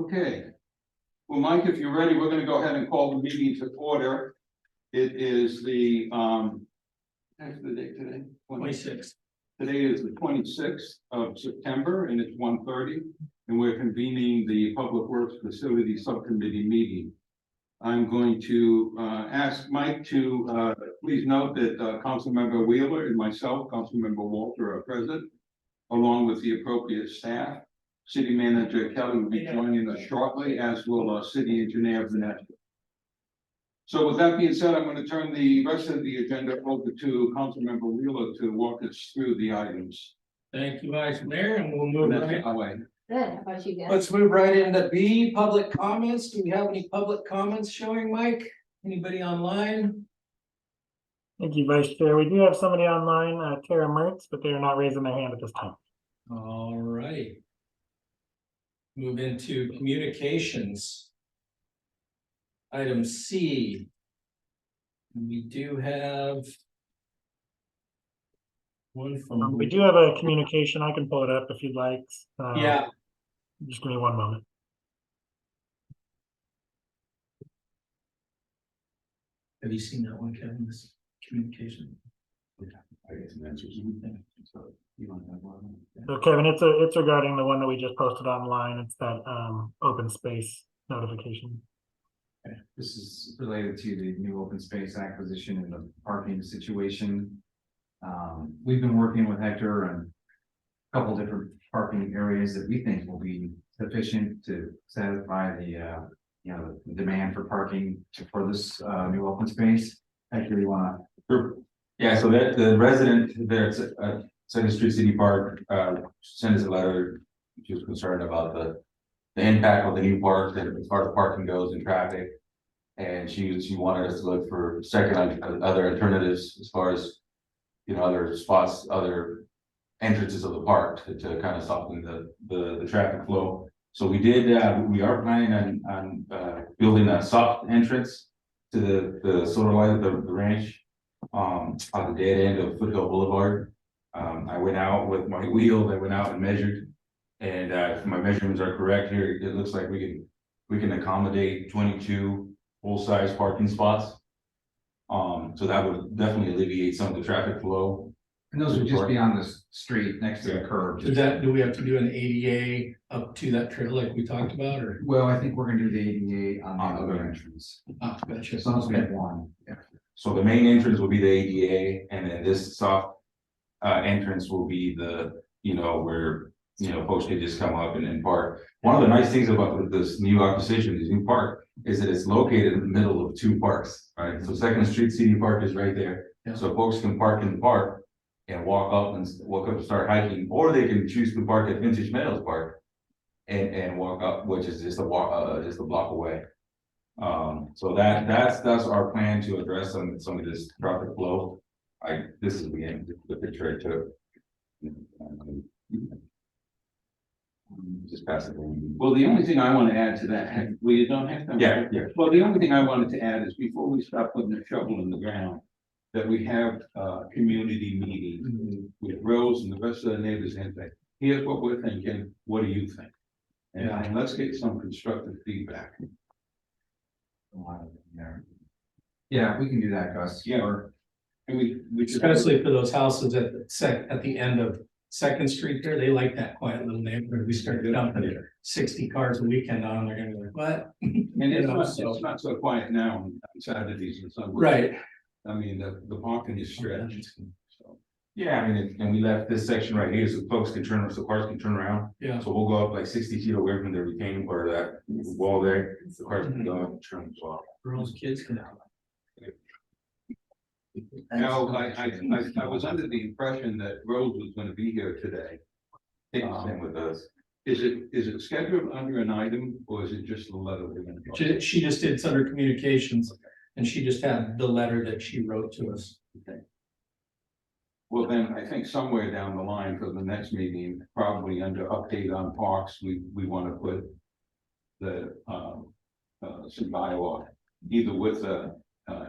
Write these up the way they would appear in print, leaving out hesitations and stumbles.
Okay. Well, Mike, if you're ready, we're gonna go ahead and call the meeting to order. It is the, what's the date today? 26th. Today is the 26th of September and it's 1:30, and we're convening the Public Works Facility Subcommittee meeting. I'm going to ask Mike to please note that Councilmember Wheeler and myself, Councilmember Walter, are present, along with the appropriate staff. City Manager Kelly will be joining us shortly, as will City Engineer Vanessa. So with that being said, I'm going to turn the rest of the agenda over to Councilmember Wheeler to walk us through the items. Thank you, Vice Mayor, and we'll move right. Away. Good, how about you guys? Let's move right into B, public comments. Do we have any public comments showing, Mike? Anybody online? Thank you, Vice Chair. We do have somebody online, Tara Mertz, but they are not raising their hand at this time. All right. Move into communications. Item C. We do have one from. We do have a communication. I can pull it up if you'd like. Yeah, Just give me one moment. have you seen that one, Kevin, this communication? I get some answers. So you don't have one. So Kevin, it's regarding the one that we just posted online. It's that open space notification. This is related to the new open space acquisition and the parking situation. We've been working with Hector on a couple different parking areas that we think will be sufficient to satisfy the the demand for parking for this new open space. Hector, you wanna? Sure. Yeah, so that the resident there at Second Street City Park sent us a letter. She was concerned about the impact of the new park and as far as parking goes and traffic. And she wanted us to look for other alternatives as far as other spots, other entrances of the park to kind of soften the traffic flow. So we did we are planning on building a soft entrance to the solar light, the ranch on the dead end of Foothill Boulevard. I went out with my wheels, I went out and measured, and if my measurements are correct here, it looks like we can accommodate 22 full-size parking spots. So that would definitely alleviate some of the traffic flow. And those would just be on the street next to the curb. Do we have to do an ADA up to that trail like we talked about, or? Well, I think we're gonna do the ADA on the other entrance. Ah, gotcha. As long as we have one. Yeah. So the main entrance will be the ADA, and then this soft entrance will be the, where, folks can just come up and park. One of the nice things about this new acquisition, this new park, is that it's located in the middle of two parks, right? So Second Street City Park is right there. Yeah. So folks can park in the park and walk up and start hiking, or they can choose to park at Vintage Meadows Park and walk up, which is just a block away. So that's our plan to address some of this traffic flow. This is the picture I took. Just pass it along. Well, the only thing I want to add to that, you don't have to. Yeah. Well, the only thing I wanted to add is before we start putting the shovel in the ground, that we have community meeting with Rose and the rest of the neighbors and say, here's what we're thinking, what do you think? And let's get some constructive feedback. Yeah, we can do that, Gus. Yeah. And we Especially for those houses at the end of Second Street there, they like that quiet little neighborhood. We start dumping 60 cars a weekend on, they're gonna be like, what? And it's not so quiet now on Saturdays and Sundays. Right. I mean, the parking is stretched. So, Yeah, I mean, and we left this section right here so folks can so cars can turn around. Yeah. So we'll go up like 60 feet away from the retaining or that wall there. The cars can go up and turn as well. Girls, kids can have. now, I was under the impression that Rose was gonna be here today. Same with us. Is it scheduled under an item or is it just the letter we're gonna go? She just did, it's under communications, and she just had the letter that she wrote to us. Okay. Well, then I think somewhere down the line for the next meeting, probably under update on parks, we want to put the some bylaw, either with the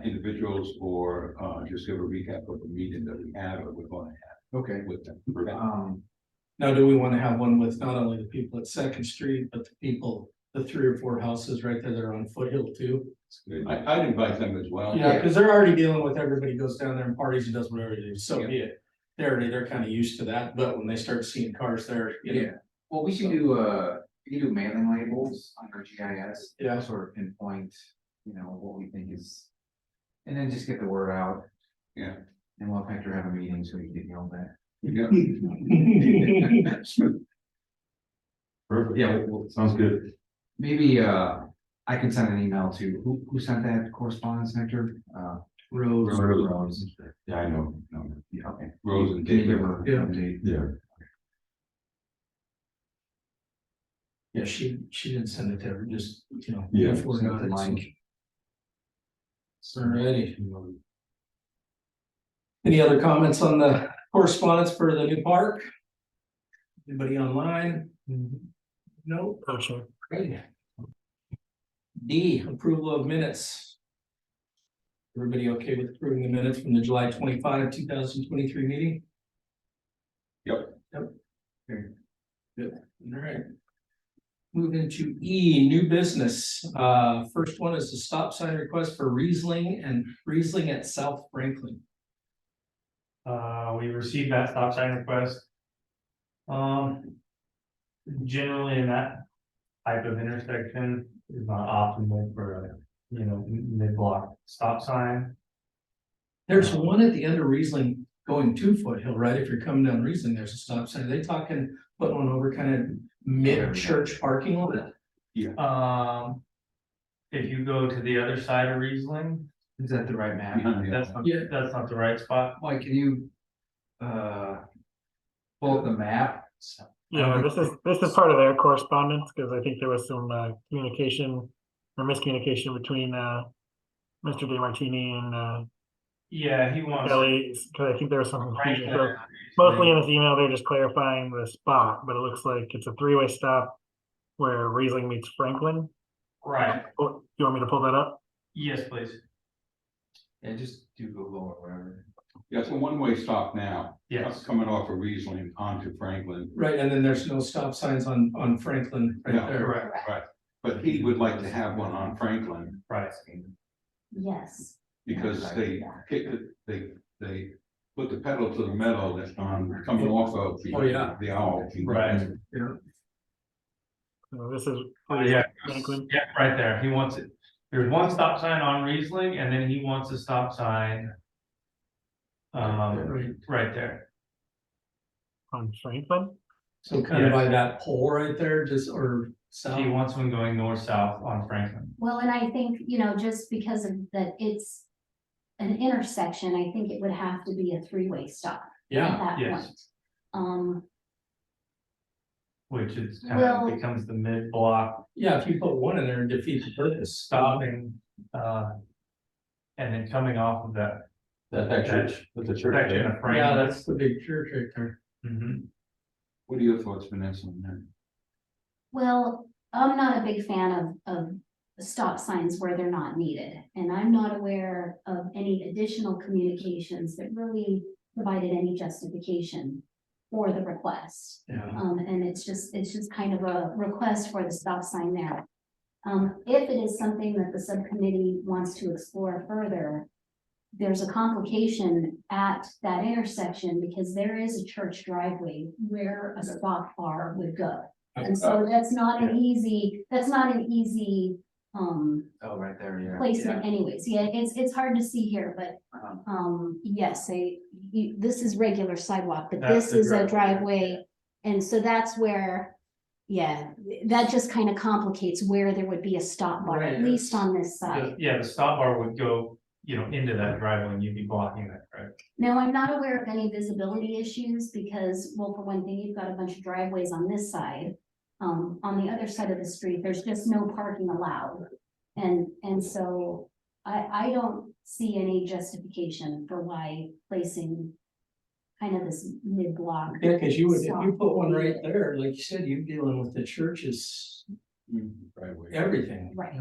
individuals or just give a recap of the meeting that we had or we're going to have Okay. with them. Now, do we want to have one with not only the people at Second Street, but the people, the 3 or 4 houses right there that are on Foothill too? I'd invite them as well. Yeah, because they're already dealing with everybody goes down there and parties and does whatever they do, so be it. They're kind of used to that, but when they start seeing cars there, you know. Yeah, well, we should do, we can do mailing labels on our GIS. Yeah. Sort of pinpoint, you know, what we think is. And then just get the word out. Yeah. And we'll have to have a meeting so we can get yelled at. Yeah. Perfect. Yeah, Sounds good. maybe, I can send an email to, who sent that correspondence, Hector? Rose. Yeah, I know. Yeah, okay. Rose and Can you give David. her Yeah. an update? Yeah. Yeah, she didn't send it to her, just, you know. Yeah, before send it got to it, so- Mike. Alrighty. Any other comments on the correspondence for the new park? Anybody online? No. Oh, sure. Great. D, approval of minutes. Everybody okay with approving the minutes from the July 25, 2023 meeting? Yep. Yep. Okay. Good, all right. Moving to E, new business. First one is the stop sign request for Riesling at South Franklin. We received that stop sign request. Generally in that type of intersection is not optimal for a, you know, mid-block stop sign. There's one at the end of Riesling going to Foothill, right? If you're coming down Riesling, there's a stop sign. Are they talking putting one over kind of mid-church parking lot? If you go to the other side of Riesling, Is that the right map? Behind that's not, Yeah. that's not the right spot. Mike, can you, pull up the map? Yeah, this is part of their correspondence, because I think there was some communication or miscommunication between Mr. DeMartini and Yeah, he wants. Kelly, because I think there was some confusion. So Franklin. mostly in this email, they're just clarifying the spot, but it looks like it's a 3-way stop where Riesling meets Franklin. Right, Oh, you want me to pull that up? yes, please, Yeah, just do Google or whatever. Yeah, it's a one-way stop now. yes. Coming off of Riesling onto Franklin. Right, and then there's no stop signs on Franklin right Yeah. there. Correct, Right. But he would like to have one on Franklin right. Yes. because they kick it, they put the pedal to the metal that's on coming off of Oh, yeah. the owl. Right. So this is Yeah, Franklin. yeah, right there, he wants it, there's one stop sign on Riesling, and then he wants a stop sign. Right there, On Franklin? So kind of Yes. by that pole right there, just or south. he wants one going north-south on Franklin. Well, and I think, you know, just because of that it's an intersection, I think it would have to be a 3-way stop at Yeah, that yes. point. Which is kind Well- of becomes the mid-block yeah, if you put one in there and defeat the purpose. stopping, and then coming off of that That church, with the church. section there. of Franklin. Yeah, that's the big church right there. Mhm. What are your thoughts, Vanessa, on that? Well, I'm not a big fan of stop signs where they're not needed. And I'm not aware of any additional communications that really provided any justification for the request. Yeah. And it's just kind of a request for the stop sign there. If it is something that the subcommittee wants to explore further, there's a complication at that intersection because there is a church driveway where a stop bar would go. And so that's not an easy, Oh, right there, yeah. placement anyways. Yeah, it's hard to see here, but yes, this is regular sidewalk, but That's this the is a driveway. driveway. And so that's where, yeah, that just kind of complicates where there would be a stop bar, at Right. least on this side. Yeah, the stop bar would go, you know, into that driveway and you'd be blocking that, right? Now, I'm not aware of any visibility issues because, well, for one thing, you've got a bunch of driveways on this side. On the other side of the street, there's just no parking allowed. And so I don't see any justification for why placing kind of this mid-block. Yeah, cause if stop you put one would be right there, like you said, you're dealing with the churches, Driveway. everything. Right,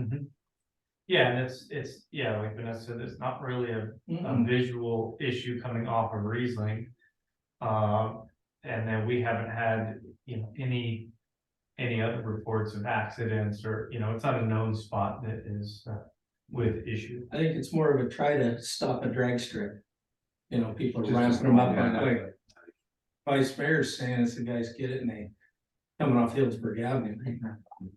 Yeah, and it's, yeah, like Vanessa said, it's not really a Mm-mm. visual issue coming off of Riesling. And then we haven't had, any other reports of accidents or, it's not a known spot that is with issue. I think it's more of a try to stop a drag strip. People are Just ramping them up yeah, like Vice Mayor's saying, as the guys get it and they coming off Hillsburg Avenue.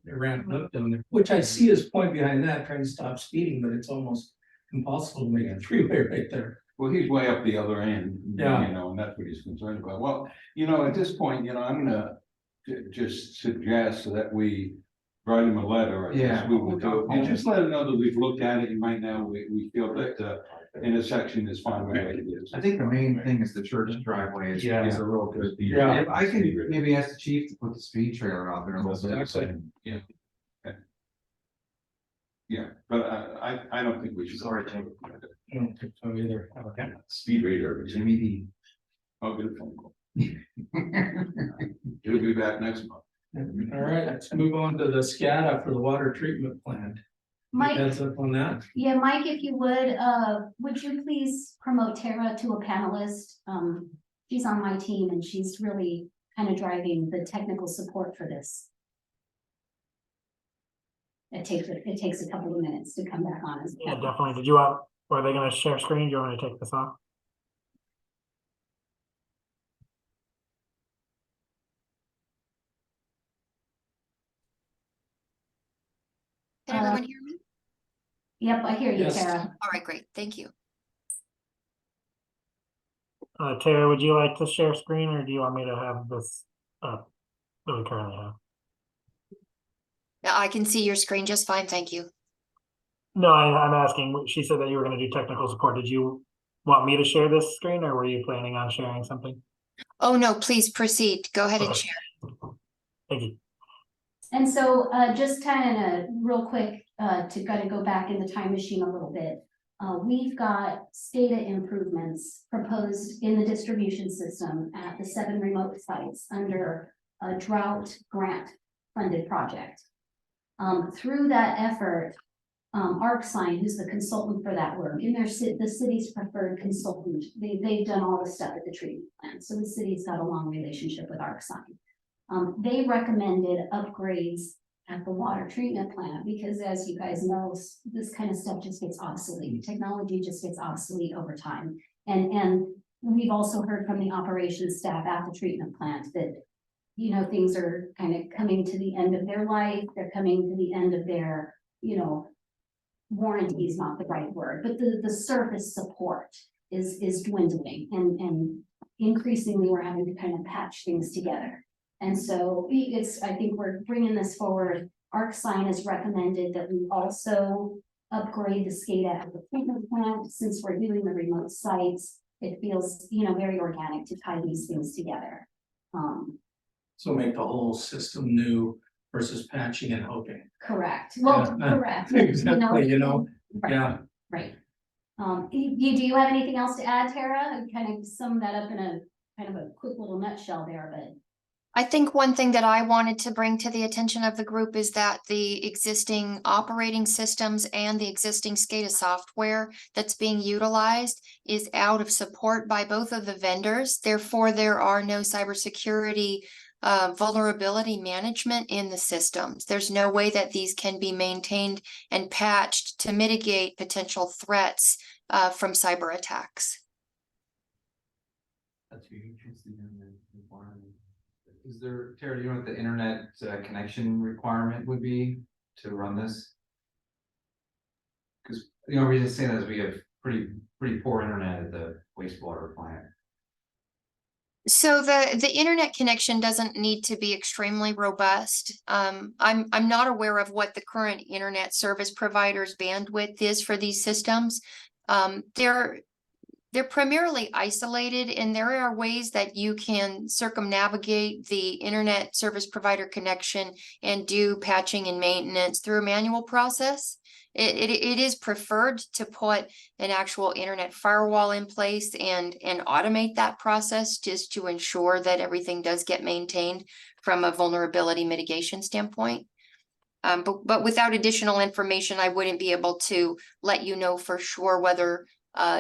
They're ramping up down there, which I see his point behind that, trying to stop speeding, but it's almost impossible to make a three-way right there. Well, he's way up the other end. Yeah. And that's what he's concerned about. Well, at this point, I'm gonna just suggest that we write him a letter. I guess Yeah. We will do it. And just let him know that we've looked at it, and right now we feel that the intersection is fine the way it is. I think the main thing is the church driveway is Yeah. a real good. Yeah. If I can maybe ask the chief to put the speed trailer out there a little bit. Exactly. Yeah, but I don't think we should. Sorry, Jim. I don't think so either. Okay. Speed radar, Jimmy D. I'll get a phone call. He'll be back next month. All right, let's move on to the SCADA for the water treatment plant. Mike, Heads up on that. yeah, Mike, if you would you please promote Tara to a panelist? She's on my team and she's really kind of driving the technical support for this. It takes a couple of minutes to come back on as. Yeah, definitely. Did you want, were they gonna share screen? Do you want me to take this off? Can everyone hear me? Yep, I hear you, Yes. Tara. All right, great. Thank you. Tara, would you like to share screen or do you want me to have this up that we currently have? Now I can see your screen just fine. Thank you. No, I'm asking, she said that you were gonna do technical support. Did you want me to share this screen or were you planning on sharing something? Oh, no, please proceed. Go ahead and Okay. share. Thank you. And so just kind of real quick to kind of go back in the time machine a little bit. We've got SCADA improvements proposed in the distribution system at the 7 remote sites under a drought grant funded project. Through that effort, ArcSign, who's the consultant for that work, and they're the city's preferred consultant, they've done all the stuff at the treatment plant, so the city's got a long relationship with ArcSign. They recommended upgrades at the water treatment plant because, as you guys know, this kind of stuff just gets obsolete. Technology just gets obsolete over time. And we've also heard from the operations staff at the treatment plant that, things are kind of coming to the end of their life. They're coming to the end of their, warranty is not the right word, but the surface support is dwindling and increasingly we're having to kind of patch things together. And so I think we're bringing this forward. ArcSign has recommended that we also upgrade the SCADA at the treatment plant. Since we're doing the remote sites, it feels, very organic to tie these things together. So make the whole system new versus patching and hoping. Correct. Well, Yeah. correct. Exactly, Right, yeah. right. Do you have anything else to add, Tara? I kind of summed that up in a kind of a quick little nutshell there, but. I think one thing that I wanted to bring to the attention of the group is that the existing operating systems and the existing SCADA software that's being utilized is out of support by both of the vendors. Therefore, there are no cybersecurity vulnerability management in the systems. There's no way that these can be maintained and patched to mitigate potential threats from cyber attacks. That's huge. Is there, Tara, do you know what the internet connection requirement would be to run this? Because the only reason I say that is we have pretty poor internet at the wastewater plant. So the internet connection doesn't need to be extremely robust. I'm not aware of what the current internet service provider's bandwidth is for these systems. They're primarily isolated, and there are ways that you can circumnavigate the internet service provider connection and do patching and maintenance through a manual process. It is preferred to put an actual internet firewall in place and automate that process just to ensure that everything does get maintained from a vulnerability mitigation standpoint. But without additional information, I wouldn't be able to let you know for sure whether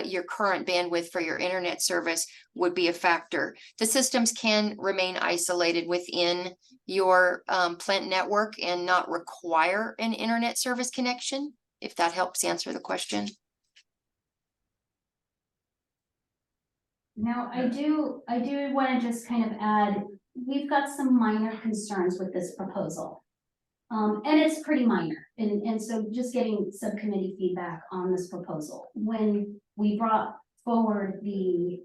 your current bandwidth for your internet service would be a factor. The systems can remain isolated within your plant network and not require an internet service connection, if that helps answer the question. Now, I do want to just kind of add, we've got some minor concerns with this proposal. And it's pretty minor, and so just getting subcommittee feedback on this proposal. When we brought forward the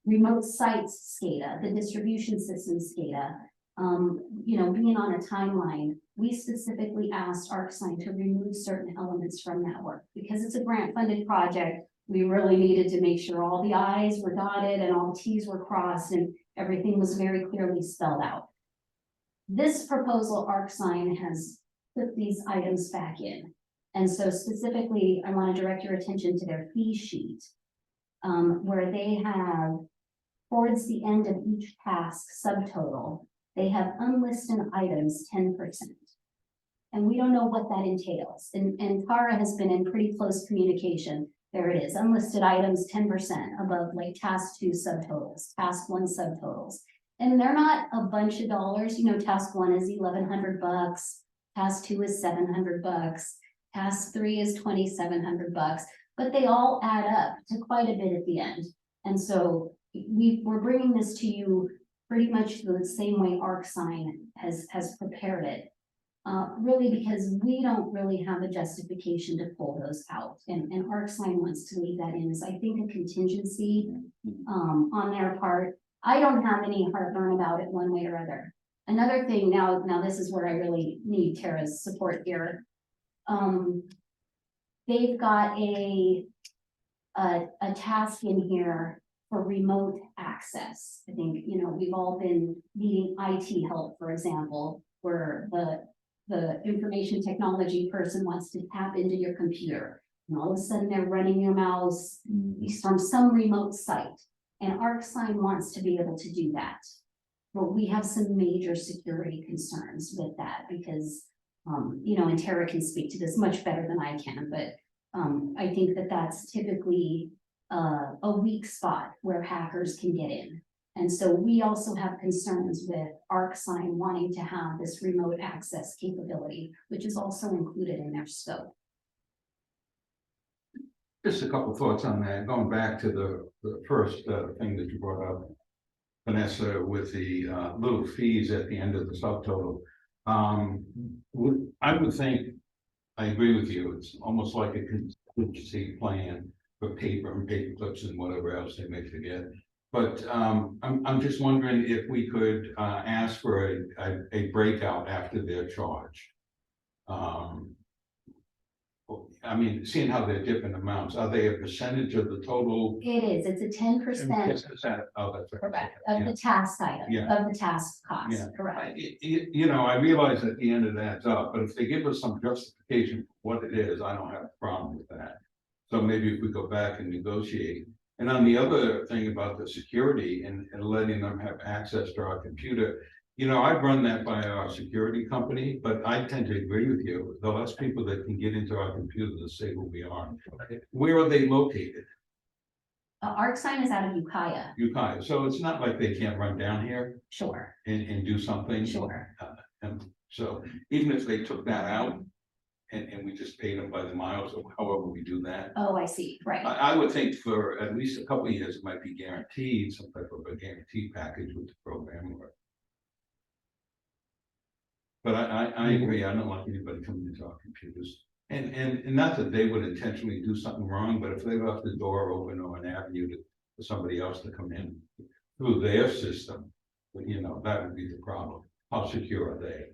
remote sites SCADA, the distribution system SCADA, you know, being on a timeline, we specifically asked ArcSign to remove certain elements from that work, because it's a grant-funded project. We really needed to make sure all the I's were dotted and all the T's were crossed and everything was very clearly spelled out. This proposal, ArcSign has put these items back in. And so specifically, I want to direct your attention to their fee sheet, where they have, towards the end of each task subtotal, they have unlisted items 10%. And we don't know what that entails. And Tara has been in pretty close communication. There it is, unlisted items 10% above like task 2 subtotals, task 1 subtotals. And they're not a bunch of dollars, you know, task 1 is $1,100, task 2 is $700, task 3 is $2,700, but they all add up to quite a bit at the end. And so we're bringing this to you pretty much the same way ArcSign has prepared it. Really because we don't really have a justification to pull those out. And ArcSign wants to leave that in as, I think, a contingency on their part. I don't have any heartburn about it one way or other. Another thing, now this is where I really need Tara's support here. They've got a task in here for remote access. I think, you know, we've all been needing IT help, for example, where the information technology person wants to tap into your computer. And all of a sudden they're running your mouse from some remote site. And ArcSign wants to be able to do that. But we have some major security concerns with that because, you know, and Tara can speak to this much better than I can, but I think that that's typically a weak spot where hackers can get in. And so we also have concerns with ArcSign wanting to have this remote access capability, which is also included in their scope. Just a couple thoughts on that, going back to the first thing that you brought up, Vanessa, with the little fees at the end of the subtotal. I would think, I agree with you, it's almost like a contingency plan for paper and paper clips and whatever else they may forget. But I'm just wondering if we could ask for a breakout after their charge. I mean, seeing how they're different amounts, are they a percentage of the total? It is, it's a 10%. 10%. Oh, that's right. Correct, of the task item, Yeah. of the task cost, Yeah. correct. You know, I realize at the end it adds up, but if they give us some justification for what it is, I don't have a problem with that. So maybe if we go back and negotiate. And on the other thing about the security and letting them have access to our computer, you know, I've run that by our security company, but I tend to agree with you. The less people that can get into our computer, the safer we are. Where are they located? ArcSign is out of Ukiah, Ukiah. So it's not like they can't run down here sure, and do something. sure. And so even if they took that out and we just paid them by the miles or however we do that. Oh, I see, right. I would think for at least a couple of years, it might be guaranteed, some type of a guaranteed package with the program. But I agree, I don't like anybody coming into our computers. And not that they would intentionally do something wrong, but if they left the door open or an avenue for somebody else to come in through their system, you know, that would be the problem. How secure are they?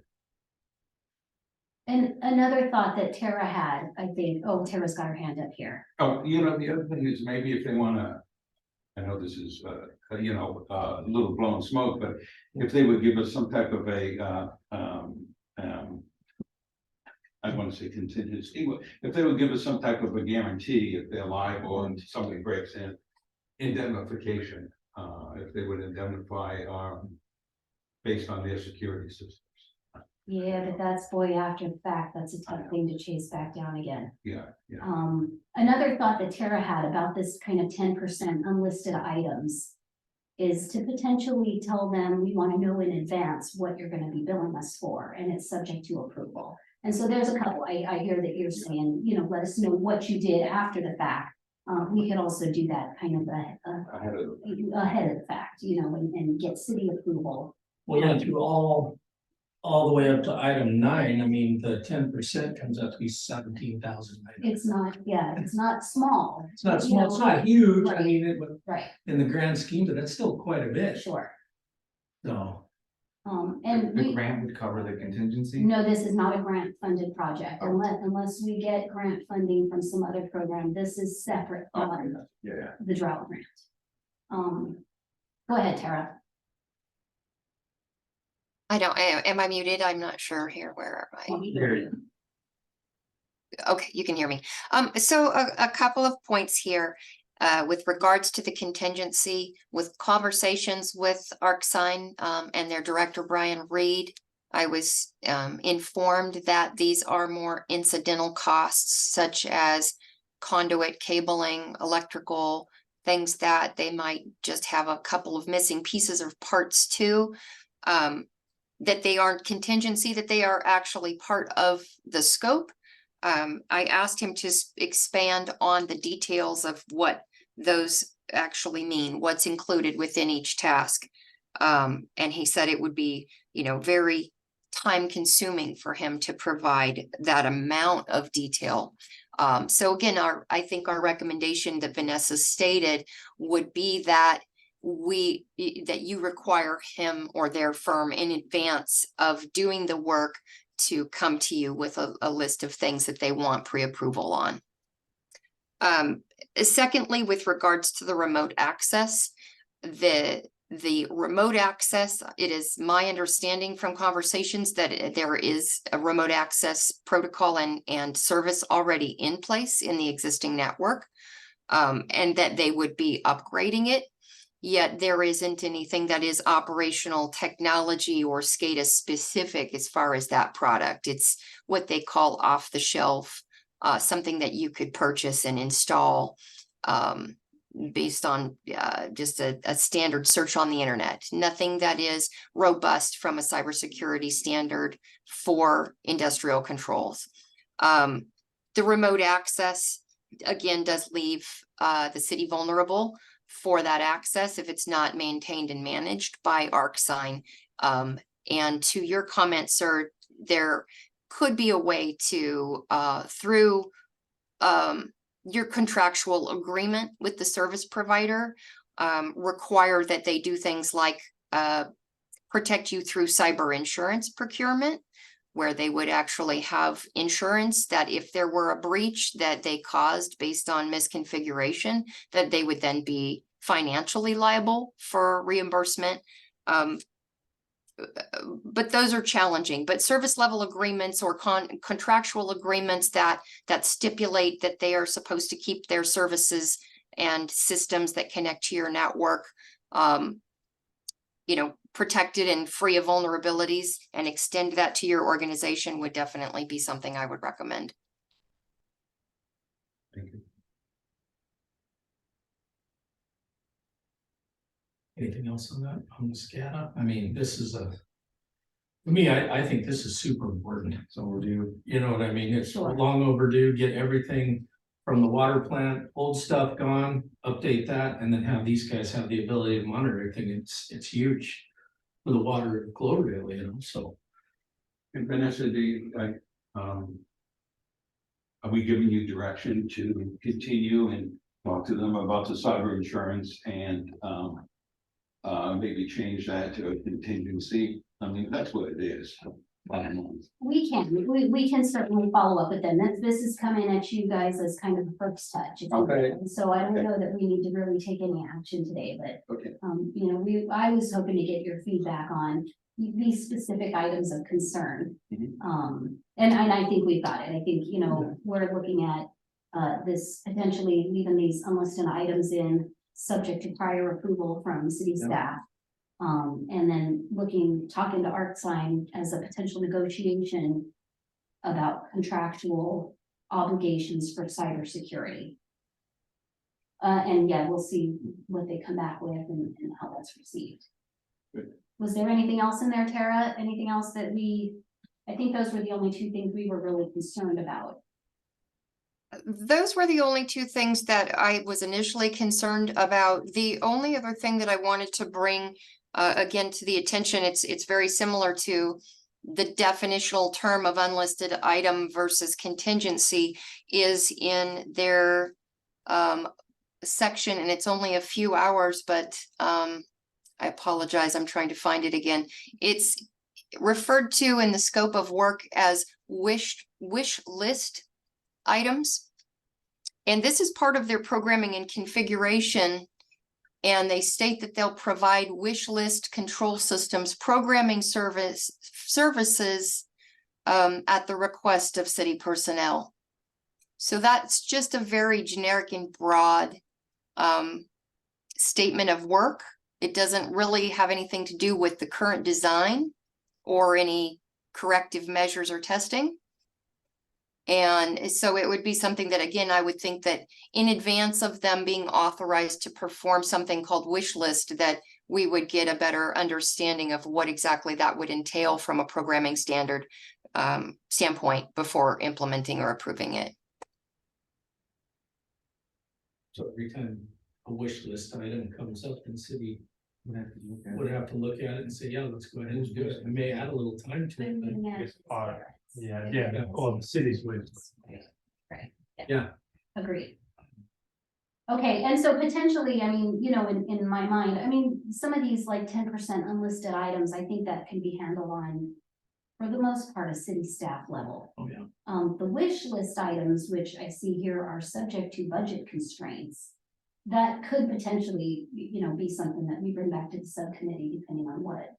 And another thought that Tara had, I think, oh, Tara's got her hand up here. Oh, you know, the other thing is maybe if they wanna, I know this is, you know, a little blown smoke, but if they would give us some type of a, I want to say contingency, if they would give us some type of a guarantee if they're liable and somebody breaks in, indemnification, if they would indemnify, based on their security systems. Yeah, but that's boy after the fact, that's a tough thing to chase back down again. Yeah, yeah. Another thought that Tara had about this kind of 10% unlisted items is to potentially tell them, we want to know in advance what you're going to be billing us for, and it's subject to approval. And so there's a couple, I hear that you're saying, you know, let us know what you did after the fact. We could also do that kind of ahead of the fact, you know, and get city approval. Well, then through all the way up to item 9, I mean, the 10% comes out to be 17,000. It's not, yeah, it's not small. It's not you small, know, it's not huge, I right. mean, it would, Right, in the grand scheme, but that's still quite a bit, sure. so. And The we, grant would cover the contingency? no, this is not a grant funded project unless we get grant funding from some other program. This is separate from Yeah. the drought grant. Go ahead, Tara. I don't, am I muted? I'm not sure here. Where am I? Okay, you can hear me. So a couple of points here. With regards to the contingency, with conversations with ArcSign and their director, Brian Reed, I was informed that these are more incidental costs such as conduit cabling, electrical, things that they might just have a couple of missing pieces or parts to. That they aren't contingency, that they are actually part of the scope. I asked him to expand on the details of what those actually mean, what's included within each task. And he said it would be, you know, very time consuming for him to provide that amount of detail. So again, I think our recommendation that Vanessa stated would be that you require him or their firm in advance of doing the work to come to you with a list of things that they want pre-approval on. Secondly, with regards to the remote access, the remote access, it is my understanding from conversations that there is a remote access protocol and service already in place in the existing network, and that they would be upgrading it. Yet there isn't anything that is operational technology or SCADA specific as far as that product. It's what they call off the shelf, something that you could purchase and install based on just a standard search on the internet. Nothing that is robust from a cybersecurity standard for industrial controls. The remote access, again, does leave the city vulnerable for that access if it's not maintained and managed by ArcSign. And to your comment, sir, there could be a way to, through your contractual agreement with the service provider, require that they do things like protect you through cyber insurance procurement, where they would actually have insurance that if there were a breach that they caused based on misconfiguration, that they would then be financially liable for reimbursement. But those are challenging, but service level agreements or contractual agreements that stipulate that they are supposed to keep their services and systems that connect to your network, you know, protected and free of vulnerabilities, and extend that to your organization would definitely be something I would recommend. Thank you. Anything else on that, on the SCADA? I mean, this is for me, I think this is super important. So we'll do, You know what I mean? It's Sure. long overdue, get everything from the water plant, old stuff gone, update that, and then have these guys have the ability to monitor everything. It's huge for the water of Cloverdale, you know, so. And Vanessa, are we giving you direction to continue and talk to them about the cyber insurance and maybe change that to a contingency? I mean, that's what it is. We can certainly follow up with them. This is coming at you guys as kind of a first touch. If you Okay. will. So I don't know that we need to really take any action today, but Okay. you know, I was hoping to get your feedback on these specific items of concern. Mhm. And I think we've got it. I think, you know, we're looking at this potentially leaving these unlisted items in subject to prior approval from city staff. And then talking to ArcSign as a potential negotiation about contractual obligations for cybersecurity. And yeah, we'll see what they come back with and how that's received. Good. Was there anything else in there, Tara? Anything else that I think those were the only two things we were really concerned about. Those were the only two things that I was initially concerned about. The only other thing that I wanted to bring again to the attention, it's very similar to the definitional term of unlisted item versus contingency is in their section, and it's only a few hours, but I apologize, I'm trying to find it again. It's referred to in the scope of work as wish list items. And this is part of their programming and configuration. And they state that they'll provide wish list control systems, programming services at the request of city personnel. So that's just a very generic and broad statement of work. It doesn't really have anything to do with the current design or any corrective measures or testing. And so it would be something that, again, I would think that in advance of them being authorized to perform something called wish list, that we would get a better understanding of what exactly that would entail from a programming standard standpoint before implementing or approving it. So every time a wish list item comes up in city, would have to look at it and say, yeah, let's go ahead and do it. We may add a little time to it. But Yeah, all the cities would. Right. yeah, Agreed. Okay, and so potentially, I mean, you know, in my mind, I mean, some of these like 10% unlisted items, I think that can be handled on, for the most part, a city staff level. oh yeah. The wish list items, which I see here are subject to budget constraints, that could potentially, you know, be something that we bring back to the subcommittee, depending on what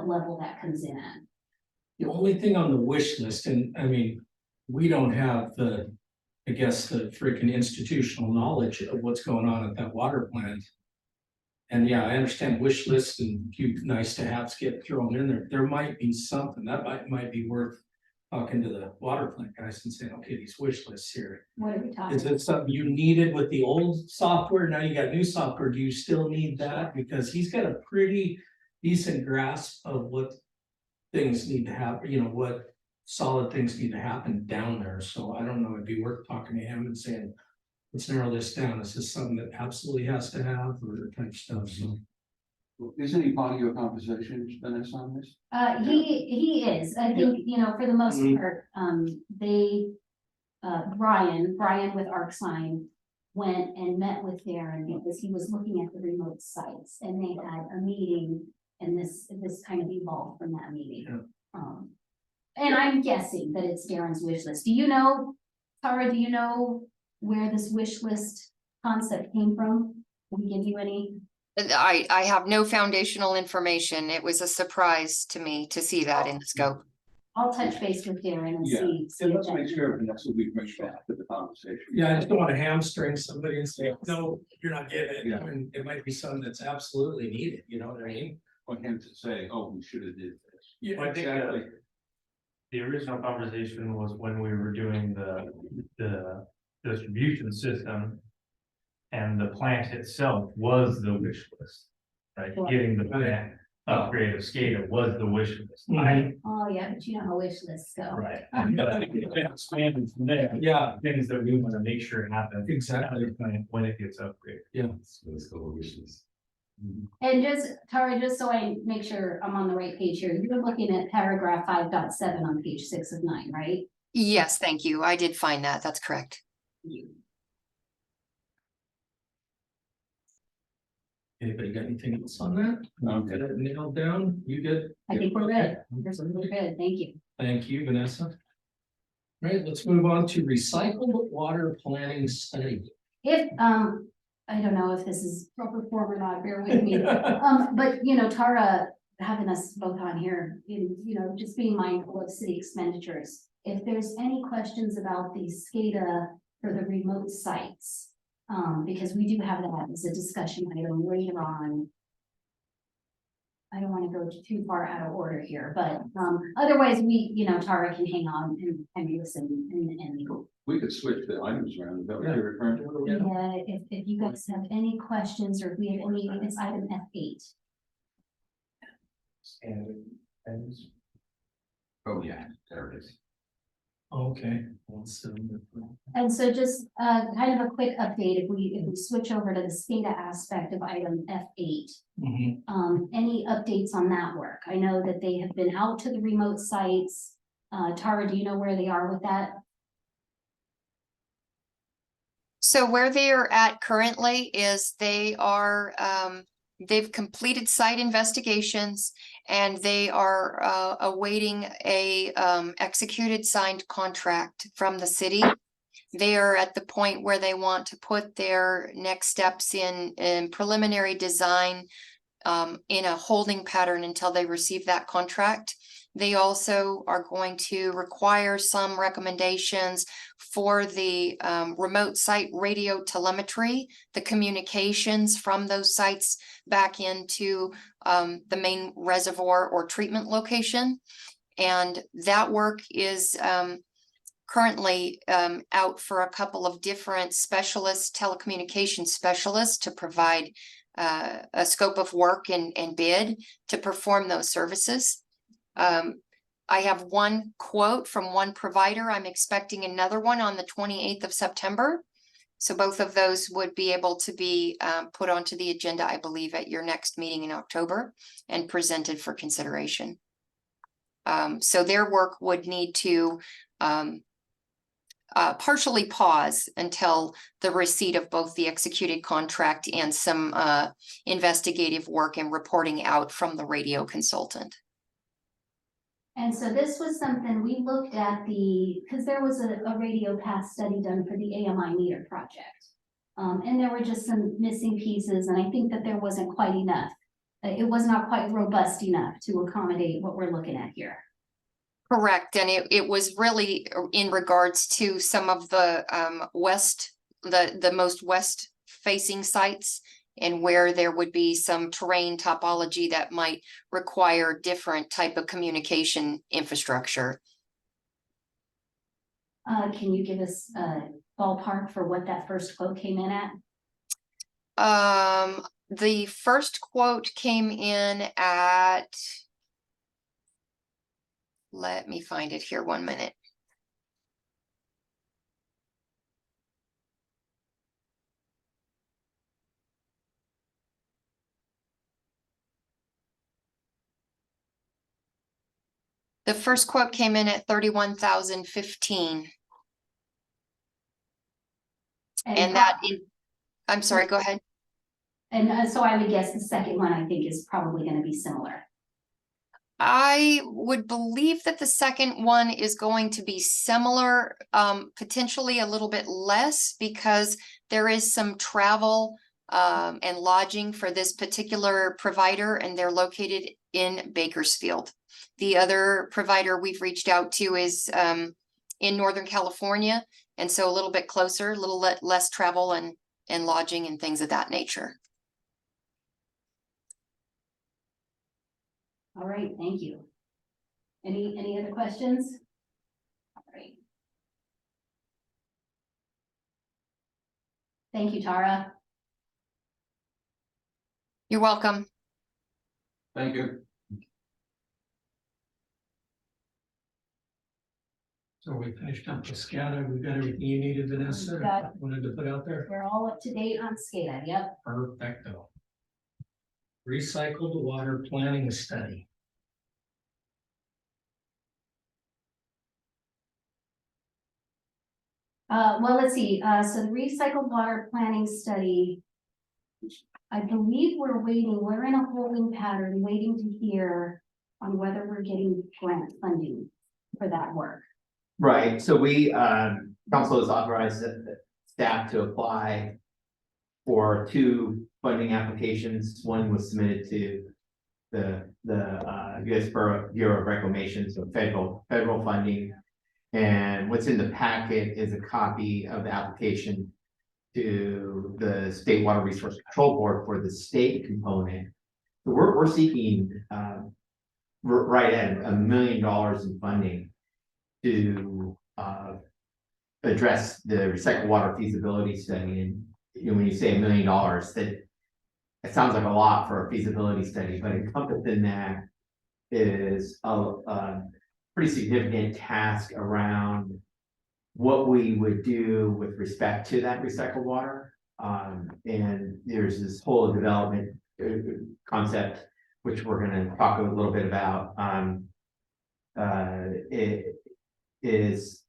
level that comes in at. The only thing on the wish list, and I mean, we don't have the, I guess, the freaking institutional knowledge of what's going on at that water plant. And yeah, I understand wish lists and few nice to haves get thrown in there. There might be something that might be worth talking to the water plant guys and saying, okay, these wish lists here. What are we talking? Is it something you needed with the old software? Now you got new software. Do you still need that? Because he's got a pretty decent grasp of what things need to happen, you know, what solid things need to happen down there. So I don't know, it'd be worth talking to him and saying, let's narrow this down. Is this something that absolutely has to have or type stuff? So Isn't he part of your conversation, Vanessa, on this? He is, I think, you know, for the most part, Brian with ArcSign went and met with Darren because he was looking at the remote sites and they had a meeting and this kind of evolved from that meeting. Yeah. And I'm guessing that it's Darren's wish list. Do you know, Tara, do you know where this wish list concept came from? Did he give you any? I have no foundational information. It was a surprise to me to see that in the scope. I'll touch base with Darren and see. Yeah, let's make sure Vanessa, we make sure after the conversation. yeah, I just don't want to hamstring somebody and say, no, you're not getting it. Yeah. I mean, it might be something that's absolutely needed, you know what I mean? For him to say, oh, we should have did this. Yeah, I think Exactly. the original conversation was when we were doing the distribution system. And the plant itself was the wish list, right? Sure. Getting the plant upgrade of SCADA was the wish list. Oh, yeah, but you know how wish lists go. Right. But I think it's expanded from there. Yeah. Things that we want to make sure happen. Exactly. at the plant when it gets upgraded. Yeah. Let's go with wishes. And just, Tara, just so I make sure I'm on the right page here, you're looking at paragraph 5.7 on page 6 of 9, right? Yes, thank you. I did find that. That's correct. Anybody got anything else on that? Okay. Got it nailed down? You good? I think we're good. We're good, thank you. Thank you, Vanessa. All right, let's move on to recycled water planning study. If, I don't know if this is proper form or not, bear with me. But you know, Tara, having us both on here, you know, just being mindful of city expenditures. If there's any questions about the SCADA for the remote sites, because we do have that as a discussion item later on. I don't want to go too far out of order here, but, otherwise we, Tara can hang on and listen and. We could switch the items around, is that what you're referring to? Yeah, if you guys have any questions or if we have any, it's item F8. Oh, yeah, there it is. Okay. And so just kind of a quick update, if we switch over to the SCADA aspect of item F8. Any updates on that work? I know that they have been out to the remote sites. Tara, do you know where they are with that? So where they are at currently is they are, they've completed site investigations and they are awaiting a executed signed contract from the city. They are at the point where they want to put their next steps in preliminary design in a holding pattern until they receive that contract. They also are going to require some recommendations for the remote site radio telemetry, the communications from those sites back into the main reservoir or treatment location. And that work is currently out for a couple of different specialists, telecommunication specialists, to provide a scope of work and bid to perform those services. I have one quote from one provider. I'm expecting another one on the 28th of September. So both of those would be able to be put onto the agenda, I believe, at your next meeting in October and presented for consideration. So their work would need to partially pause until the receipt of both the executed contract and some investigative work and reporting out from the radio consultant. And so this was something we looked at because there was a radio path study done for the AMI meter project. And there were just some missing pieces, and I think that there wasn't quite enough. It was not quite robust enough to accommodate what we're looking at here. Correct, and it was really in regards to some of the the most west facing sites, and where there would be some terrain topology that might require different type of communication infrastructure. Can you give us a ballpark for what that first quote came in at? The first quote came in at, let me find it here 1 minute. The first quote came in at 31,015. And that, I'm sorry, go ahead. And so I would guess the second one, I think, is probably going to be similar. I would believe that the second one is going to be similar, potentially a little bit less, because there is some travel and lodging for this particular provider, and they're located in Bakersfield. The other provider we've reached out to is in Northern California, and so a little bit closer, a little less travel and lodging and things of that nature. All right, thank you. Any other questions? All right. Thank you, Tara. You're welcome. Thank you. So we finished up with SCADA. We've got everything you needed, Vanessa. Wanted to put out there. We're all up to date on SCADA, yep. Perfecto. Recycled water planning study. Well, let's see, so the recycled water planning study, I believe we're in a holding pattern, waiting to hear on whether we're getting grant funding for that work. Right, so we, council has authorized the staff to apply for 2 funding applications. One was submitted to the U.S. Bureau of Reclamation, so federal funding. And what's in the packet is a copy of the application to the State Water Resource Control Board for the state component. So we're seeking, right at $1 million in funding to, address the recycled water feasibility study. And you know, when you say $1 million, that it sounds like a lot for a feasibility study, but encompassed in that is a pretty significant task around what we would do with respect to that recycled water. And there's this whole development concept, which we're gonna talk a little bit about. It is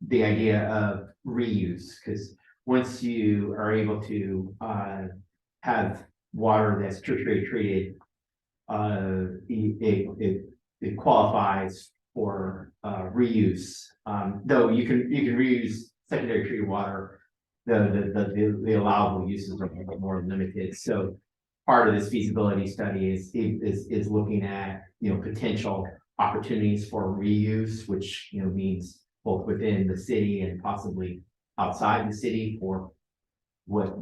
the idea of reuse, because once you are able to have water that's tertiary treated, it qualifies for reuse. Though you can reuse secondary treated water, the allowable uses are a bit more limited. So part of this feasibility study is looking at, you know, potential opportunities for reuse, which, you know, means both within the city and possibly outside the city for what